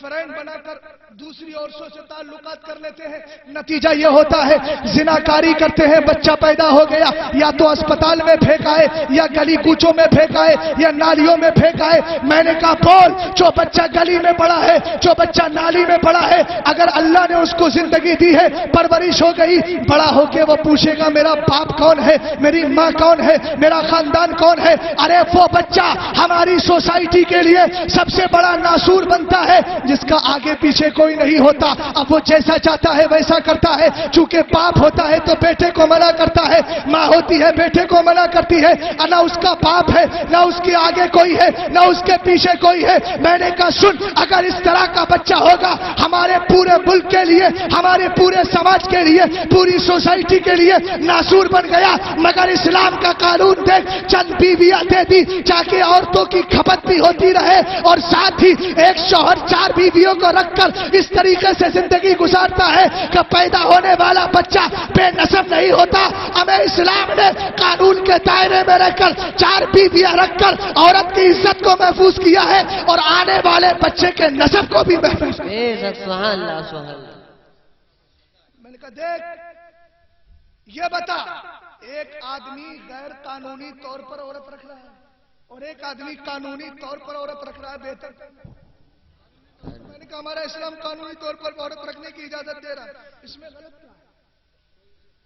friend بنا کر دوسری عورتوں سے تعلقات کر لیتے ہیں. نتیجہ یہ ہوتا ہے زناکاری کرتے ہیں، بچہ پیدا ہو گیا یا تو اسپتال میں پھینکائے یا گلی کوچوں میں پھینکائے یا نالیوں میں پھینکائے. میں نے کہا بول، جو بچہ گلی میں پڑا ہے، جو بچہ نالی میں پڑا ہے، اگر اللہ نے اس کو زندگی دی ہے، پرورش ہو گئی، بڑا ہو کے وہ پوچھے گا میرا باپ کون ہے، میری ماں کون ہے، میرا خاندان کون ہے. ارے وہ بچہ ہماری سوسائٹی کے لیے سب سے بڑا ناسور بنتا ہے جس کا آگے پیچھے کوئی نہیں ہوتا. اب وہ جیسا چاہتا ہے ویسا کرتا ہے. چونکہ باپ ہوتا ہے تو بیٹے کو منع کرتا ہے، ماں ہوتی ہے بیٹے کو منع کرتی ہے. نہ اس کا باپ ہے، نہ اس کے آگے کوئی ہے، نہ اس کے پیچھے کوئی ہے. میں نے کہا سن، اگر اس طرح کا بچہ ہوگا ہمارے پورے ملک کے لیے، ہمارے پورے سماج کے لیے، پوری سوسائٹی کے لیے ناسور بن گیا. مگر اسلام کا قانون دیکھ، چند بیویاں دے دی تاکہ عورتوں کی کھپت بھی ہوتی رہے اور ساتھ ہی ایک شوہر 4 بیویوں کو رکھ کر اس طریقے سے زندگی گزارتا ہے کہ پیدا ہونے والا بچہ بے نسب نہیں ہوتا. ہمیں اسلام نے قانون کے دائرے میں رہ کر 4 بیویاں رکھ کر عورت کی عزت کو محفوظ کیا ہے اور آنے والے بچے کے نسب کو بھی محفوظ کیا. بے شک. سبحان اللہ سبحان اللہ. میں نے کہا دیکھ یہ بتا، ایک آدمی غیر قانونی طور پر عورت رکھ رہا ہے اور ایک آدمی قانونی طور پر عورت رکھ رہا ہے، بہتر. میں نے کہا ہمارا اسلام قانونی طور پر عورت رکھنے کی اجازت دے رہا ہے، اس میں غلط کیا ہے؟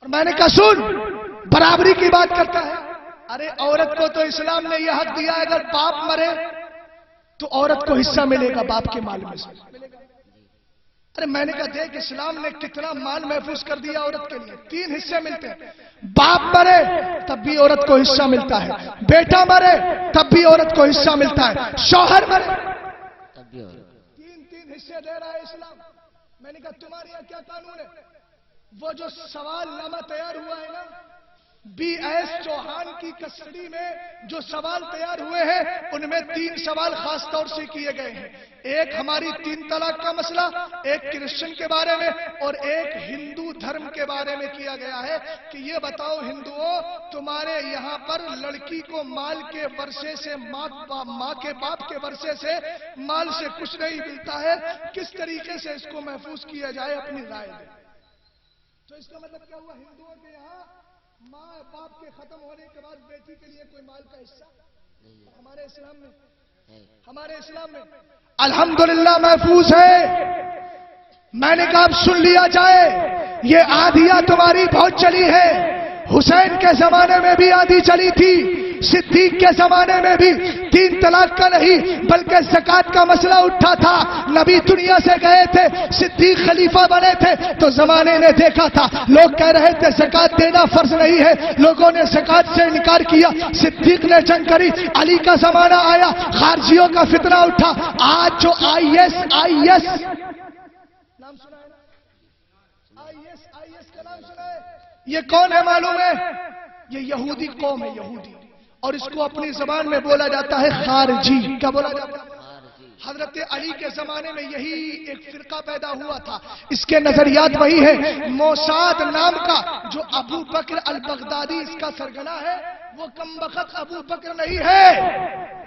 اور میں نے کہا سن، برابری کی بات کرتا ہے. ارے عورت کو تو اسلام نے یہ حق دیا ہے اگر باپ مرے تو عورت کو حصہ ملے گا باپ کے مال میں سے. ارے میں نے کہا دیکھ اسلام نے کتنا مال محفوظ کر دیا عورت کے لیے. 3 حصے ملتے ہیں. باپ مرے تب بھی عورت کو حصہ ملتا ہے، بیٹا مرے تب بھی عورت کو حصہ ملتا ہے، شوہر مرے تب بھی اور 3 حصے دے رہا ہے اسلام. میں نے کہا تمہارے یہاں کیا قانون ہے؟ وہ جو سوال نامہ تیار ہوا ہے نا، بی ایس چوہان کی کسٹڈی میں جو سوال تیار ہوئے ہیں ان میں 3 سوال خاص طور سے کیے گئے ہیں. ایک ہماری 3 طلاق کا مسئلہ، ایک کرسچن کے بارے میں اور ایک ہندو دھرم کے بارے میں کیا گیا ہے کہ یہ بتاؤ ہندوؤں، تمہارے یہاں پر لڑکی کو مال کے ورثے سے، ماں کے باپ کے ورثے سے مال سے کچھ نہیں ملتا ہے، کس طریقے سے اس کو محفوظ کیا جائے اپنی رائے دیں. تو اس کا مطلب کیا ہوا؟ ہندوؤں کے یہاں ماں باپ کے ختم ہونے کے بعد بیٹی کے لیے کوئی مال کا حصہ ہمارے اسلام میں الحمدللہ محفوظ ہے. میں نے کہا اب سن لیا جائے، یہ آدھیاں تمہاری بہت چلی ہے. حسین کے زمانے میں بھی آدھی چلی تھی، صدیق کے زمانے میں بھی 3 طلاق کا نہیں بلکہ زکات کا مسئلہ اٹھا تھا. نبی دنیا سے گئے تھے، صدیق خلیفہ بنے تھے تو زمانے نے دیکھا تھا لوگ کہہ رہے تھے زکات دینا فرض نہیں ہے، لوگوں نے زکات سے انکار کیا، صدیق نے جنگ کری. علی کا زمانہ آیا، خارجیوں کا فتنہ اٹھا. آج جو آئی ایس نام سنا ہے نا، آئی ایس کا نام سنا ہے، یہ کون ہے معلوم ہے؟ یہ یہودی قوم ہے، یہودی، اور اس کو اپنی زبان میں بولا جاتا ہے خارجی. کیا بولا جاتا ہے؟ حضرت علی کے زمانے میں یہی ایک فرقہ پیدا ہوا تھا. اس کے نظریات وہی ہے. موساد نام کا جو ابو بکر البغدادی اس کا سرگنا ہے، وہ کمبخت ابو بکر نہیں ہے،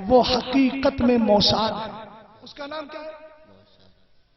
وہ حقیقت میں موساد ہے. اس کا نام کیا ہے؟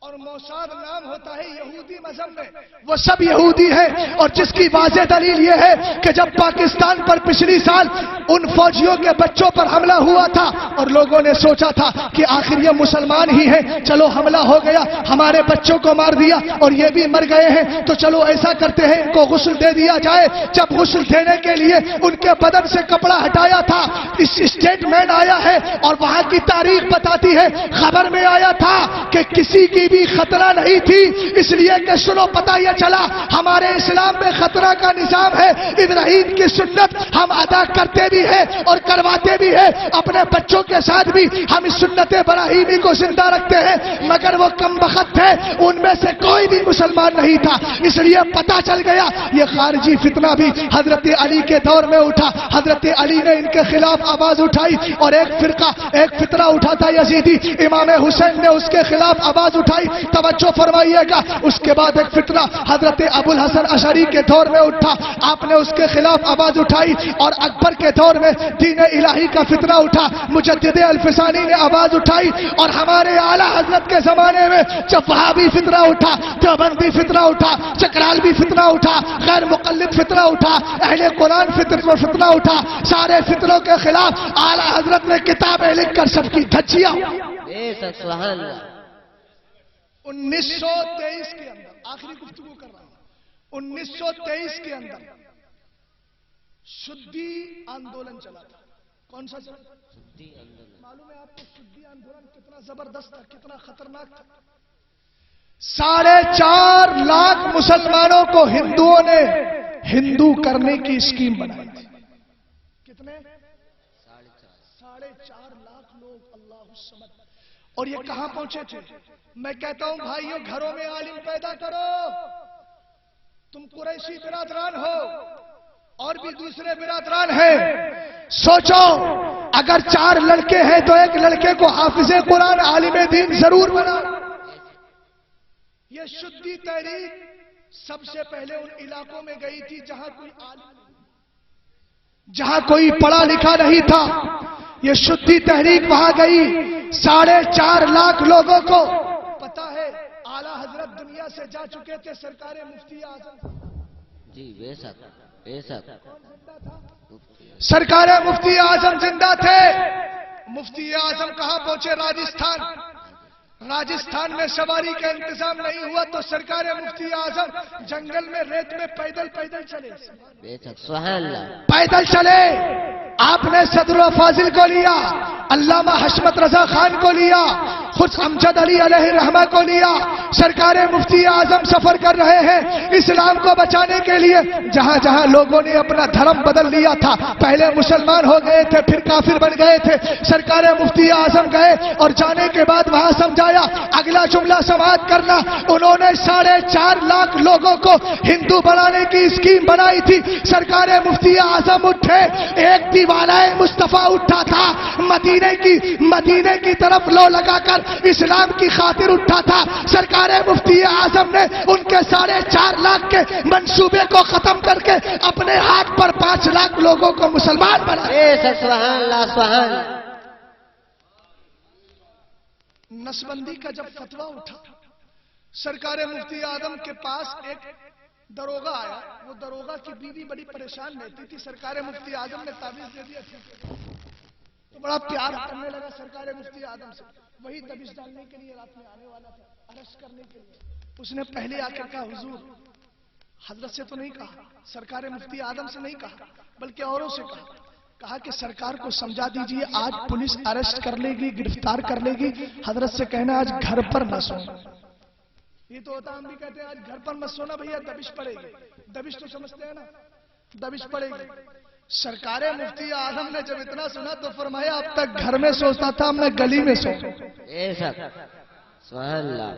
اور موساد نام ہوتا ہے یہودی مذہب میں، وہ سب یہودی ہیں، اور جس کی واضح دلیل یہ ہے کہ جب پاکستان پر پچھلی سال ان فوجیوں کے بچوں پر حملہ ہوا تھا اور لوگوں نے سوچا تھا کہ آخر یہ مسلمان ہی ہیں، چلو حملہ ہو گیا، ہمارے بچوں کو مار دیا اور یہ بھی مر گئے ہیں، تو چلو ایسا کرتے ہیں ان کو غسل دے دیا جائے۔ جب غسل دینے کے لیے ان کے بدن سے کپڑا ہٹایا تھا، اس اسٹیٹمنٹ آیا ہے اور وہاں کی تاریخ بتاتی ہے، خبر میں آیا تھا کہ کسی کی بھی خطرہ نہیں تھی، اس لیے کہ سنو پتہ یہ چلا ہمارے اسلام میں خطرہ کا نظام ہے، ابراہیم کی سنت ہم ادا کرتے بھی ہیں اور کرواتے بھی ہیں، اپنے بچوں کے ساتھ بھی ہم اس سنت ابراہیمی کو زندہ رکھتے ہیں، مگر وہ کم بخت تھے، ان میں سے کوئی بھی مسلمان نہیں تھا، اس لیے پتہ چل گیا یہ خارجی فتنہ بھی حضرت علی کے دور میں اٹھا، حضرت علی نے ان کے خلاف آواز اٹھائی اور ایک فتنہ اٹھا تھا یزیدی، امام حسین نے اس کے خلاف آواز اٹھائی، توجہ فرمائیے گا، اس کے بعد ایک فتنہ حضرت ابو الحسن اشعری کے دور میں اٹھا، آپ نے اس کے خلاف آواز اٹھائی، اور اکبر کے دور میں دین الہی کا فتنہ اٹھا، مجدد الفسانی نے آواز اٹھائی، اور ہمارے اعلیٰ حضرت کے زمانے میں جب وہابی فتنہ اٹھا، دیوبندی فتنہ اٹھا، چکرالوی فتنہ اٹھا، غیر مقلد فتنہ اٹھا، اہل قرآن فتنہ اٹھا، سارے فتنوں کے خلاف اعلیٰ حضرت نے کتابیں لکھ کر سب کی دھجیاں۔ بے شک سبحان اللہ۔ 1923 کے اندر آخری گفتگو کر رہا ہوں، 1923 کے اندر شدی آندولن چلا تھا۔ کون سا چلا؟ معلوم ہے آپ کو شدی آندولن کتنا زبردست تھا، کتنا خطرناک تھا؟ 4.5 لاکھ مسلمانوں کو ہندوؤں نے ہندو کرنے کی اسکیم بنائی تھی۔ کتنے؟ 4.5 لاکھ لوگ، اللہ الصمد۔ اور یہ کہاں پہنچے تھے؟ میں کہتا ہوں بھائیوں، گھروں میں عالم پیدا کرو، تم قریشی برادران ہو اور بھی دوسرے برادران ہیں، سوچو اگر 4 لڑکے ہیں تو ایک لڑکے کو حافظ قرآن عالم دین ضرور بنا۔ یہ شدی تحریک سب سے پہلے ان علاقوں میں گئی تھی جہاں کوئی عالم، جہاں کوئی پڑھا لکھا نہیں تھا، یہ شدی تحریک وہاں گئی، 4.5 لاکھ لوگوں کو پتا ہے اعلیٰ حضرت دنیا سے جا چکے تھے، سرکار مفتی اعظم جی بے شک بے شک، سرکار مفتی اعظم زندہ تھے۔ مفتی اعظم کہاں پہنچے؟ راجستھان میں سواری کا انتظام نہیں ہوا تو سرکار مفتی اعظم جنگل میں ریت میں پیدل چلے، بے شک سبحان اللہ، پیدل چلے۔ آپ نے صدر و فاضل کو لیا، علامہ حشمت رضا خان کو لیا، خود امجد علی علیہ رحمہ کو لیا، سرکار مفتی اعظم سفر کر رہے ہیں اسلام کو بچانے کے لیے۔ جہاں جہاں لوگوں نے اپنا دھرم بدل لیا تھا، پہلے مسلمان ہو گئے تھے پھر کافر بن گئے تھے، سرکار مفتی اعظم گئے اور جانے کے بعد وہاں سمجھایا، اگلا جملہ سماعت کرنا، انہوں نے 4.5 لاکھ لوگوں کو ہندو بنانے کی اسکیم بنائی تھی۔ سرکار مفتی اعظم اٹھے، ایک دیوانہ مصطفیٰ اٹھا تھا، مدینے کی طرف لو لگا کر اسلام کی خاطر اٹھا تھا، سرکار مفتی اعظم نے ان کے 4.5 لاکھ کے منصوبے کو ختم کر کے اپنے ہاتھ پر 5 لاکھ لوگوں کو مسلمان بنایا۔ بے شک سبحان اللہ سبحان اللہ۔ نسبندی کا جب فتویٰ اٹھا، سرکار مفتی اعظم کے پاس ایک دروغہ آیا، وہ دروغہ کی بیوی بڑی پریشان رہتی تھی، سرکار مفتی اعظم نے تعویذ دے دیا تو بڑا پیار کرنے لگا سرکار مفتی اعظم سے، وہی تعویذ ڈالنے کے لیے رات میں آنے والا تھا، ارسٹ کرنے کے لیے۔ اس نے پہلے آ کر کہا، حضور حضرت سے تو نہیں کہا، سرکار مفتی اعظم سے نہیں کہا بلکہ اوروں سے کہا کہ سرکار کو سمجھا دیجئے آج پولیس ارسٹ کر لے گی، گرفتار کر لے گی، حضرت سے کہنا آج گھر پر نہ سونا۔ یہ تو ہوتا، ہم بھی کہتے ہیں آج گھر پر مت سونا بھیا، دبش پڑے گی، دبش تو سمجھتے ہیں نا، دبش پڑے گی۔ سرکار مفتی اعظم نے جب اتنا سنا تو فرمایا اب تک گھر میں سوچتا تھا، ہم نے گلی میں سو۔ بے شک سبحان اللہ۔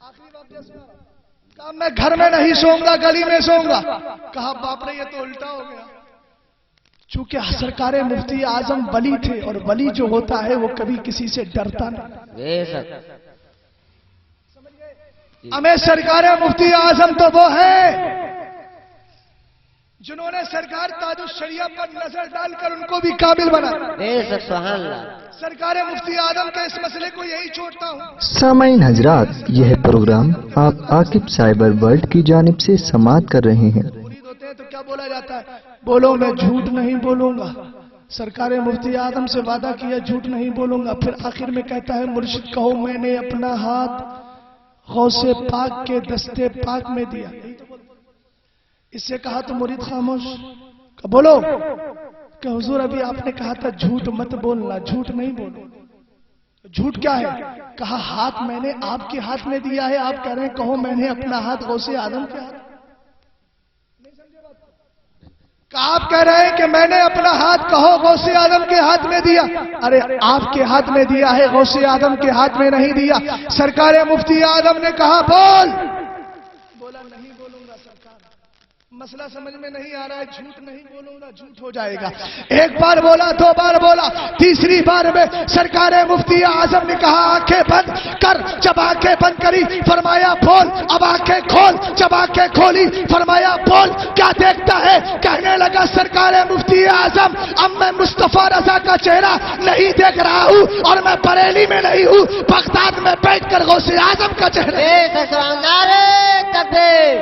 آخری بات یہ سنا، کہا میں گھر میں نہیں سوؤں گا، گلی میں سوؤں گا۔ کہا باپ رے یہ تو الٹا ہو گیا، چونکہ سرکار مفتی اعظم ولی تھے اور ولی جو ہوتا ہے وہ کبھی کسی سے ڈرتا نہیں۔ بے شک ہمیں سرکار مفتی اعظم تو وہ ہے جنہوں نے سرکار تاج الشریعہ پر نظر ڈال کر ان کو بھی قابل بنا. بے شک سبحان اللہ. سرکار مفتی اعظم کے اس مسئلے کو یہی چھوڑتا ہوں. سامعین حضرات، یہ پروگرام آپ عاقب سائبر ورلڈ کی جانب سے سماعت کر رہے ہیں. مرید ہوتے ہیں تو کیا بولا جاتا ہے؟ بولو میں جھوٹ نہیں بولوں گا. سرکار مفتی اعظم سے وعدہ کیا جھوٹ نہیں بولوں گا. پھر آخر میں کہتا ہے مرشد کہو میں نے اپنا ہاتھ غوث پاک کے دستے پاک میں دیا. اس سے کہا تو مرید خاموش. بولو کہ حضور ابھی آپ نے کہا تھا جھوٹ مت بولنا. جھوٹ نہیں بولو. جھوٹ کیا ہے؟ کہا ہاتھ میں نے آپ کے ہاتھ میں دیا ہے. آپ کہہ رہے ہیں کہو میں نے اپنا ہاتھ غوث اعظم کے ہاتھ. آپ کہہ رہے ہیں کہ میں نے اپنا ہاتھ کہو غوث اعظم کے ہاتھ میں دیا. ارے آپ کے ہاتھ میں دیا ہے، غوث اعظم کے ہاتھ میں نہیں دیا. سرکار مفتی اعظم نے کہا بول. بولا نہیں بولوں گا سرکار. مسئلہ سمجھ میں نہیں آ رہا ہے. جھوٹ نہیں بولوں گا جھوٹ ہو جائے گا. ایک بار بولا، دو بار بولا، تیسری بار میں سرکار مفتی اعظم نے کہا آنکھیں بند کر. جب آنکھیں بند کری فرمایا بول. اب آنکھیں کھول. جب آنکھیں کھولی فرمایا بول. کیا دیکھتا ہے؟ کہنے لگا سرکار مفتی اعظم اب میں مصطفیٰ رضا کا چہرہ نہیں دیکھ رہا ہوں اور میں بریلی میں نہیں ہوں، بغداد میں بیٹھ کر غوث اعظم کا چہرہ. بے شک سبحان. نعرہ تکبیر،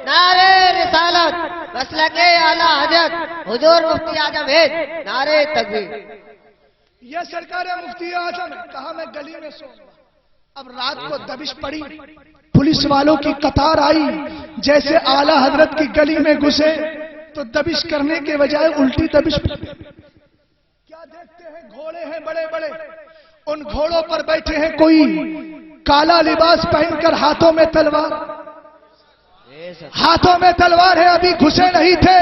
نعرہ رسالت، مسلک اعلی حضرت حضور مفتی اعظم ہے. نعرہ تکبیر. یہ سرکار مفتی اعظم ہے. کہا میں گلی میں سو. اب رات کو دبش پڑی، پولیس والوں کی قطار آئی. جیسے اعلی حضرت کی گلی میں گھسے تو دبش کرنے کے بجائے الٹی دبش. کیا دیکھتے ہیں؟ گھوڑے ہیں بڑے بڑے. ان گھوڑوں پر بیٹھے ہیں کوئی کالا لباس پہن کر، ہاتھوں میں تلوار. ہاتھوں میں تلوار ہے. ابھی گھسے نہیں تھے.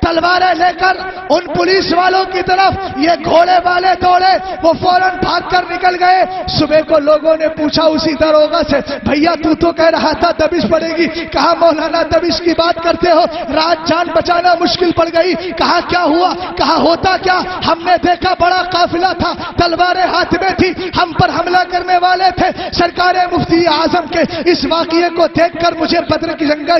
تلواریں لے کر ان پولیس والوں کی طرف یہ گھوڑے والے دوڑے. وہ فوراً بھاگ کر نکل گئے. صبح کو لوگوں نے پوچھا اسی داروغہ سے بھیا تو کہہ رہا تھا دبش پڑے گی. کہا مولانا دبش کی بات کرتے ہو، رات جان بچانا مشکل پڑ گئی. کہا کیا ہوا؟ کہا ہوتا کیا، ہم نے دیکھا بڑا قافلہ تھا، تلواریں ہاتھ میں تھی، ہم پر حملہ کرنے والے تھے. سرکار مفتی اعظم کے اس واقعے کو دیکھ کر مجھے بدر کی جنگ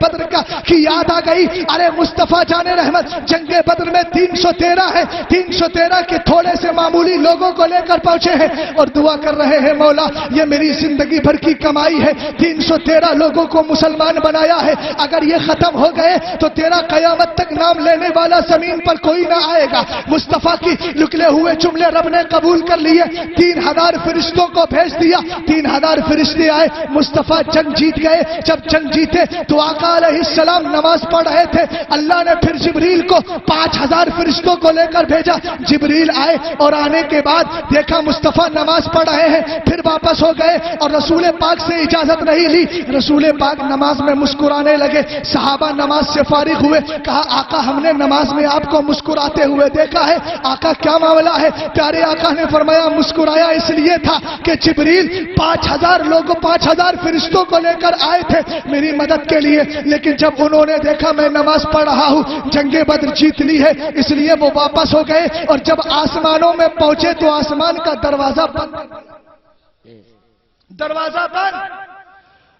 بدر کی یاد آ گئی. ارے مصطفیٰ جان رحمت جنگ بدر میں 313 ہے. 313 کے تھوڑے سے معمولی لوگوں کو لے کر پہنچے ہیں اور دعا کر رہے ہیں مولا یہ میری زندگی بھر کی کمائی ہے. 313 لوگوں کو مسلمان بنایا ہے. اگر یہ ختم ہو گئے تو تیرا قیامت تک نام لینے والا زمین پر کوئی نہ آئے گا. مصطفیٰ کی نکلے ہوئے جملے رب نے قبول کر لیے. 3000 فرشتوں کو بھیج دیا. 3000 فرشتے آئے. مصطفیٰ جنگ جیت گئے. جب جنگ جیتے تو آقا علیہ السلام نماز پڑھ رہے تھے. اللہ نے پھر جبریل کو 5000 فرشتوں کو لے کر بھیجا. جبریل آئے اور آنے کے بعد دیکھا مصطفیٰ نماز پڑھ رہے ہیں. پھر واپس ہو گئے اور رسول پاک سے اجازت نہیں لی. رسول پاک نماز میں مسکرانے لگے. صحابہ نماز سے فارغ ہوئے. کہا آقا ہم نے نماز میں آپ کو مسکراتے ہوئے دیکھا ہے. آقا کیا معاملہ ہے؟ پیارے آقا نے فرمایا مسکرایا اس لیے تھا کہ جبریل 5000 فرشتوں کو لے کر آئے تھے میری مدد کے لیے، لیکن جب انہوں نے دیکھا میں نماز پڑھ رہا ہوں، جنگ بدر جیت لی ہے، اس لیے وہ واپس ہو گئے. اور جب آسمانوں میں پہنچے تو آسمان کا دروازہ بند.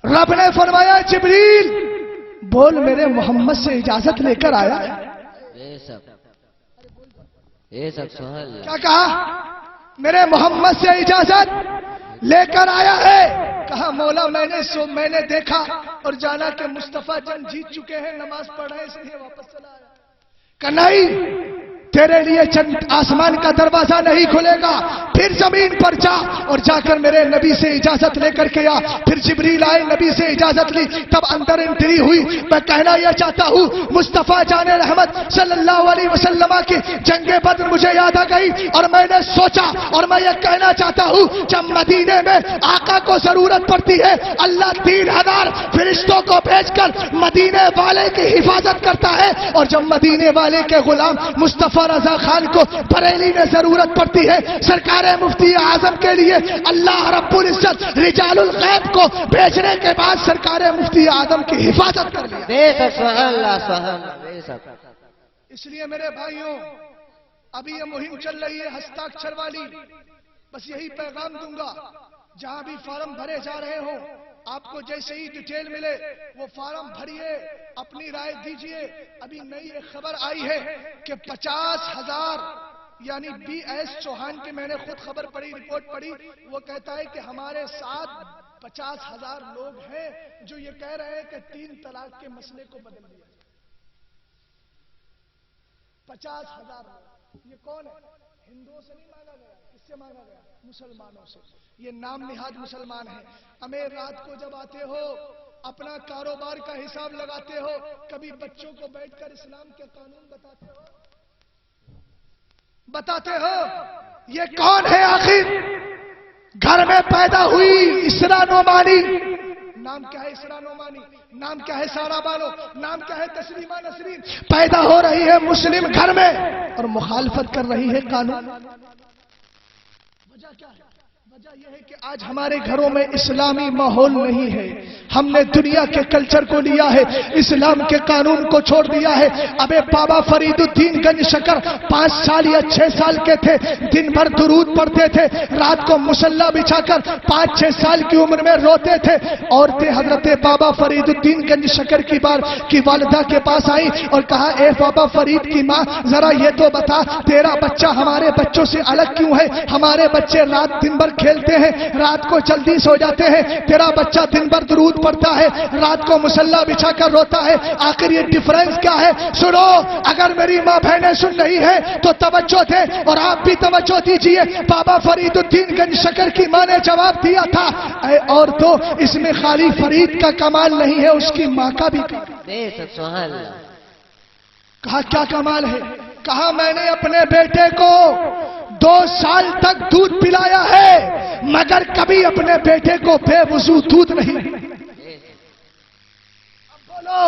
رب نے فرمایا جبریل بول میرے محمد سے اجازت لے کر آیا. کیا کہا؟ میرے محمد سے اجازت لے کر آیا ہے. کہا مولا میں نے دیکھا اور جانا کہ مصطفیٰ جنگ جیت چکے ہیں، نماز پڑھ رہے ہیں، اس لیے واپس چلا آیا. کہ نہیں تیرے لیے چند آسمان کا دروازہ نہیں کھلے گا. پھر زمین پر جا اور جا کر میرے نبی سے اجازت لے کر کے آ. پھر جبریل آئے، نبی سے اجازت لی، تب اندر انٹری ہوئی. میں کہنا یہ چاہتا ہوں مصطفیٰ جان رحمت صلی اللہ علیہ وسلم کی جنگ بدر مجھے یاد آ گئی اور میں نے سوچا اور میں یہ کہنا چاہتا ہوں جب مدینے میں آقا کو ضرورت پڑتی ہے اللہ 3000 فرشتوں کو بھیج کر مدینے والے کی حفاظت کرتا ہے. اور جب مدینے والے کے غلام مصطفیٰ رضا خان کو بریلی میں ضرورت پڑتی ہے سرکار مفتی اعظم کے لیے اللہ رب العزت رجال الغیب کو بھیجنے کے بعد سرکار مفتی اعظم کی حفاظت کر لیا. بے شک سبحان اللہ سبحان اللہ. بے شک. اس لیے میرے بھائیوں ابھی یہ مہم چل رہی ہے ہستاکشر والی. بس یہی پیغام دوں گا جہاں بھی فارم بھرے جا رہے ہوں آپ کو جیسے ہی ڈیٹیل ملے وہ فارم بھریے، اپنی رائے دیجئے۔ ابھی نئی ایک خبر آئی ہے کہ 50,000 یعنی بی ایس چوہان کی میں نے خود خبر پڑھی، رپورٹ پڑھی، وہ کہتا ہے کہ ہمارے ساتھ 50,000 لوگ ہیں جو یہ کہہ رہے ہیں کہ 3 طلاق کے مسئلے کو بدل دیا۔ 50,000 لوگ، یہ کون ہے؟ ہندوؤں سے نہیں مانگا گیا، کس سے مانگا گیا؟ مسلمانوں سے۔ یہ نام نہاد مسلمان ہیں۔ امیر رات کو جب آتے ہو اپنا کاروبار کا حساب لگاتے ہو، کبھی بچوں کو بیٹھ کر اسلام کے قانون بتاتے ہو؟ یہ کون ہے آخر؟ گھر میں پیدا ہوئی اسرا نعمانی، نام کیا ہے اسرا نعمانی؟ نام کیا ہے سارا بانو؟ نام کیا ہے تسلیمہ نسرین؟ پیدا ہو رہی ہے مسلم گھر میں اور مخالفت کر رہی ہے قانون۔ وجہ کیا ہے؟ وجہ یہ ہے کہ آج ہمارے گھروں میں اسلامی ماحول نہیں ہے۔ ہم نے دنیا کے کلچر کو لیا ہے، اسلام کے قانون کو چھوڑ دیا ہے۔ ابے بابا فرید الدین گنج شکر 5 سال یا 6 سال کے تھے، دن بھر درود پڑھتے تھے، رات کو مصلی بچھا کر 5-6 سال کی عمر میں روتے تھے۔ عورتیں حضرت بابا فرید الدین گنج شکر کی والدہ کے پاس آئی اور کہا، اے بابا فرید کی ماں، ذرا یہ تو بتا تیرا بچہ ہمارے بچوں سے الگ کیوں ہے؟ ہمارے بچے رات دن بھر کھیلتے ہیں، رات کو جلدی سو جاتے ہیں، تیرا بچہ دن بھر درود پڑھتا ہے، رات کو مصلی بچھا کر روتا ہے، آخر یہ ڈیفرنس کیا ہے؟ سنو، اگر میری ماں بہنیں سن رہی ہے تو توجہ دے اور آپ بھی توجہ دیجئے۔ بابا فرید الدین گنج شکر کی ماں نے جواب دیا تھا، اے عورتوں، اس میں خالی فرید کا کمال نہیں ہے، اس کی ماں کا بھی کمال۔ کہا کیا کمال ہے؟ کہا میں نے اپنے بیٹے کو 2 سال تک دودھ پلایا ہے مگر کبھی اپنے بیٹے کو بے وضو دودھ نہیں۔ بولو،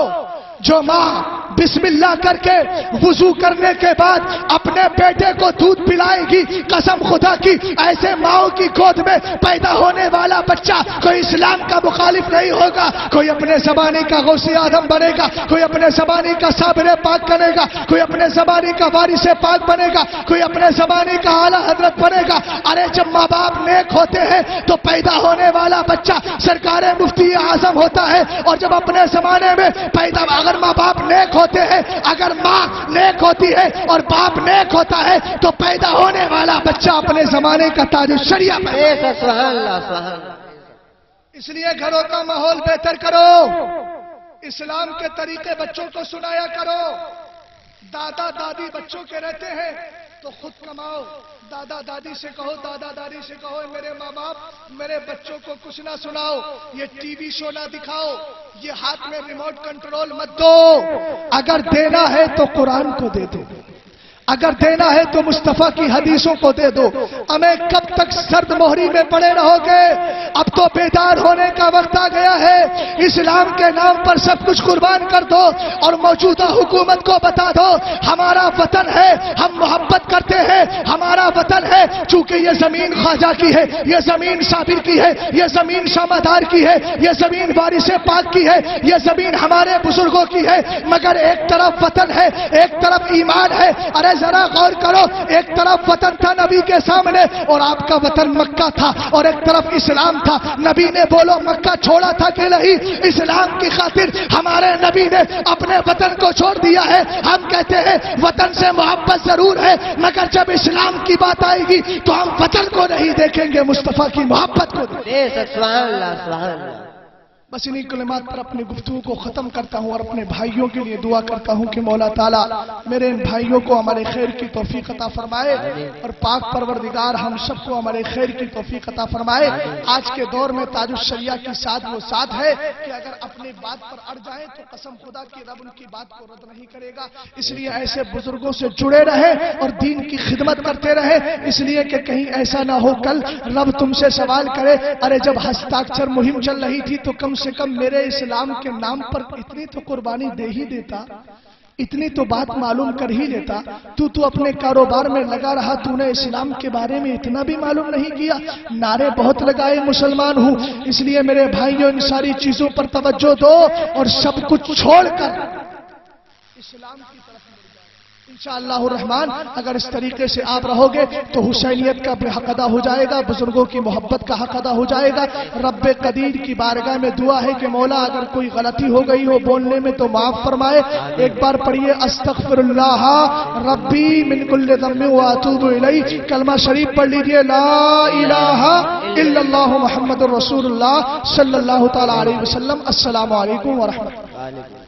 جو ماں بسم اللہ کر کے وضو کرنے کے بعد اپنے بیٹے کو دودھ پلائے گی، قسم خدا کی ایسے ماؤں کی گود میں پیدا ہونے والا بچہ کوئی اسلام کا مخالف نہیں ہوگا، کوئی اپنے زمانے کا غوث اعظم بنے گا، کوئی اپنے زمانے کا صابر پاک بنے گا، کوئی اپنے زمانے کا وارث پاک بنے گا، کوئی اپنے زمانے کا اعلیٰ حضرت بنے گا۔ ارے جب ماں باپ نیک ہوتے ہیں تو پیدا ہونے والا بچہ سرکار مفتی اعظم ہوتا ہے، اور جب اپنے زمانے میں پیدا اگر ماں باپ نیک ہوتے ہیں، اگر ماں نیک ہوتی ہے اور باپ نیک ہوتا ہے تو پیدا ہونے والا بچہ اپنے زمانے کا تاج الشریعہ بنے۔ سبحان اللہ، سبحان اللہ۔ اس لیے گھروں کا ماحول بہتر کرو، اسلام کے طریقے بچوں کو سنایا کرو۔ دادا دادی بچوں کے رہتے ہیں تو خود کماؤ، دادا دادی سے کہو، دادا دادی سے کہو، میرے ماں باپ میرے بچوں کو کچھ نہ سناؤ، یہ ٹی وی شو نہ دکھاؤ، یہ ہاتھ میں ریموٹ کنٹرول مت دو۔ اگر دینا ہے تو قرآن کو دے دو، اگر دینا ہے تو مصطفیٰ کی حدیثوں کو دے دو۔ ہمیں کب تک سرد مہری میں پڑے رہو گے؟ اب تو بیدار ہونے کا وقت آ گیا ہے۔ اسلام کے نام پر سب کچھ قربان کر دو اور موجودہ حکومت کو بتا دو ہمارا وطن ہے، ہم محبت کرتے ہیں، ہمارا وطن ہے، چونکہ یہ زمین خواجہ کی ہے، یہ زمین صابر کی ہے، یہ زمین شامدار کی ہے، یہ زمین وارث پاک کی ہے، یہ زمین ہمارے بزرگوں کی ہے، مگر ایک طرف وطن ہے، ایک طرف ایمان ہے۔ ارے ذرا غور کرو، ایک طرف وطن تھا نبی کے سامنے اور آپ کا وطن مکہ تھا، اور ایک طرف اسلام تھا۔ نبی نے بولو مکہ چھوڑا تھا کہ نہیں؟ اسلام کی خاطر ہمارے نبی نے اپنے وطن کو چھوڑ دیا ہے۔ ہم کہتے ہیں وطن سے محبت ضرور ہے مگر جب اسلام کی بات آئے گی تو ہم وطن کو نہیں دیکھیں گے، مصطفیٰ کی محبت کو دیکھیں گے۔ سبحان اللہ، سبحان اللہ۔ بس انہی کلمات پر اپنی گفتگو کو ختم کرتا ہوں اور اپنے بھائیوں کے لیے دعا کرتا ہوں کہ مولا تعالیٰ میرے ان بھائیوں کو ہمارے خیر کی توفیق عطا فرمائے اور پاک پروردگار ہم سب کو ہمارے خیر کی توفیق عطا فرمائے۔ آج کے دور میں تاج الشریعہ کی ساتھ وہ ساتھ ہے کہ اگر اپنی بات پر اڑ جائیں تو قسم خدا کی رب ان کی بات کو رد نہیں کرے گا۔ اس لیے ایسے بزرگوں سے جڑے رہے اور دین کی خدمت کرتے رہے، اس لیے کہ کہیں ایسا نہ ہو کل رب تم سے سوال کرے، ارے جب ہستاکچر مہم چل رہی تھی تو کم سے کم میرے اسلام کے نام پر اتنی تو قربانی دے ہی دیتا، اتنی تو بات معلوم کر ہی لیتا۔ تو اپنے کاروبار میں لگا رہا، تو نے اسلام کے بارے میں اتنا بھی معلوم نہیں کیا۔ نعرے بہت لگائے مسلمان ہوں، اس لیے میرے بھائیوں ان ساری چیزوں پر توجہ دو اور سب کچھ چھوڑ کر اسلام کی طرف مڑ جاؤ۔ انشاءاللہ الرحمن اگر اس طریقے سے آپ رہو گے تو حسینیت کا بھی حق ادا ہو جائے گا، بزرگوں کی محبت کا حق ادا ہو جائے گا۔ رب قدیر کی بارگاہ میں دعا ہے کہ مولا اگر کوئی غلطی ہو گئی ہو بولنے میں تو معاف فرمائے۔ ایک بار پڑھیے استغفر اللہ ربی من کل ذنب واتوب الیہ، کلمہ شریف پڑھ لیجئے لا الہ الا اللہ محمد الرسول اللہ صلی اللہ تعالی علیہ وسلم۔ السلام علیکم ورحمۃ اللہ۔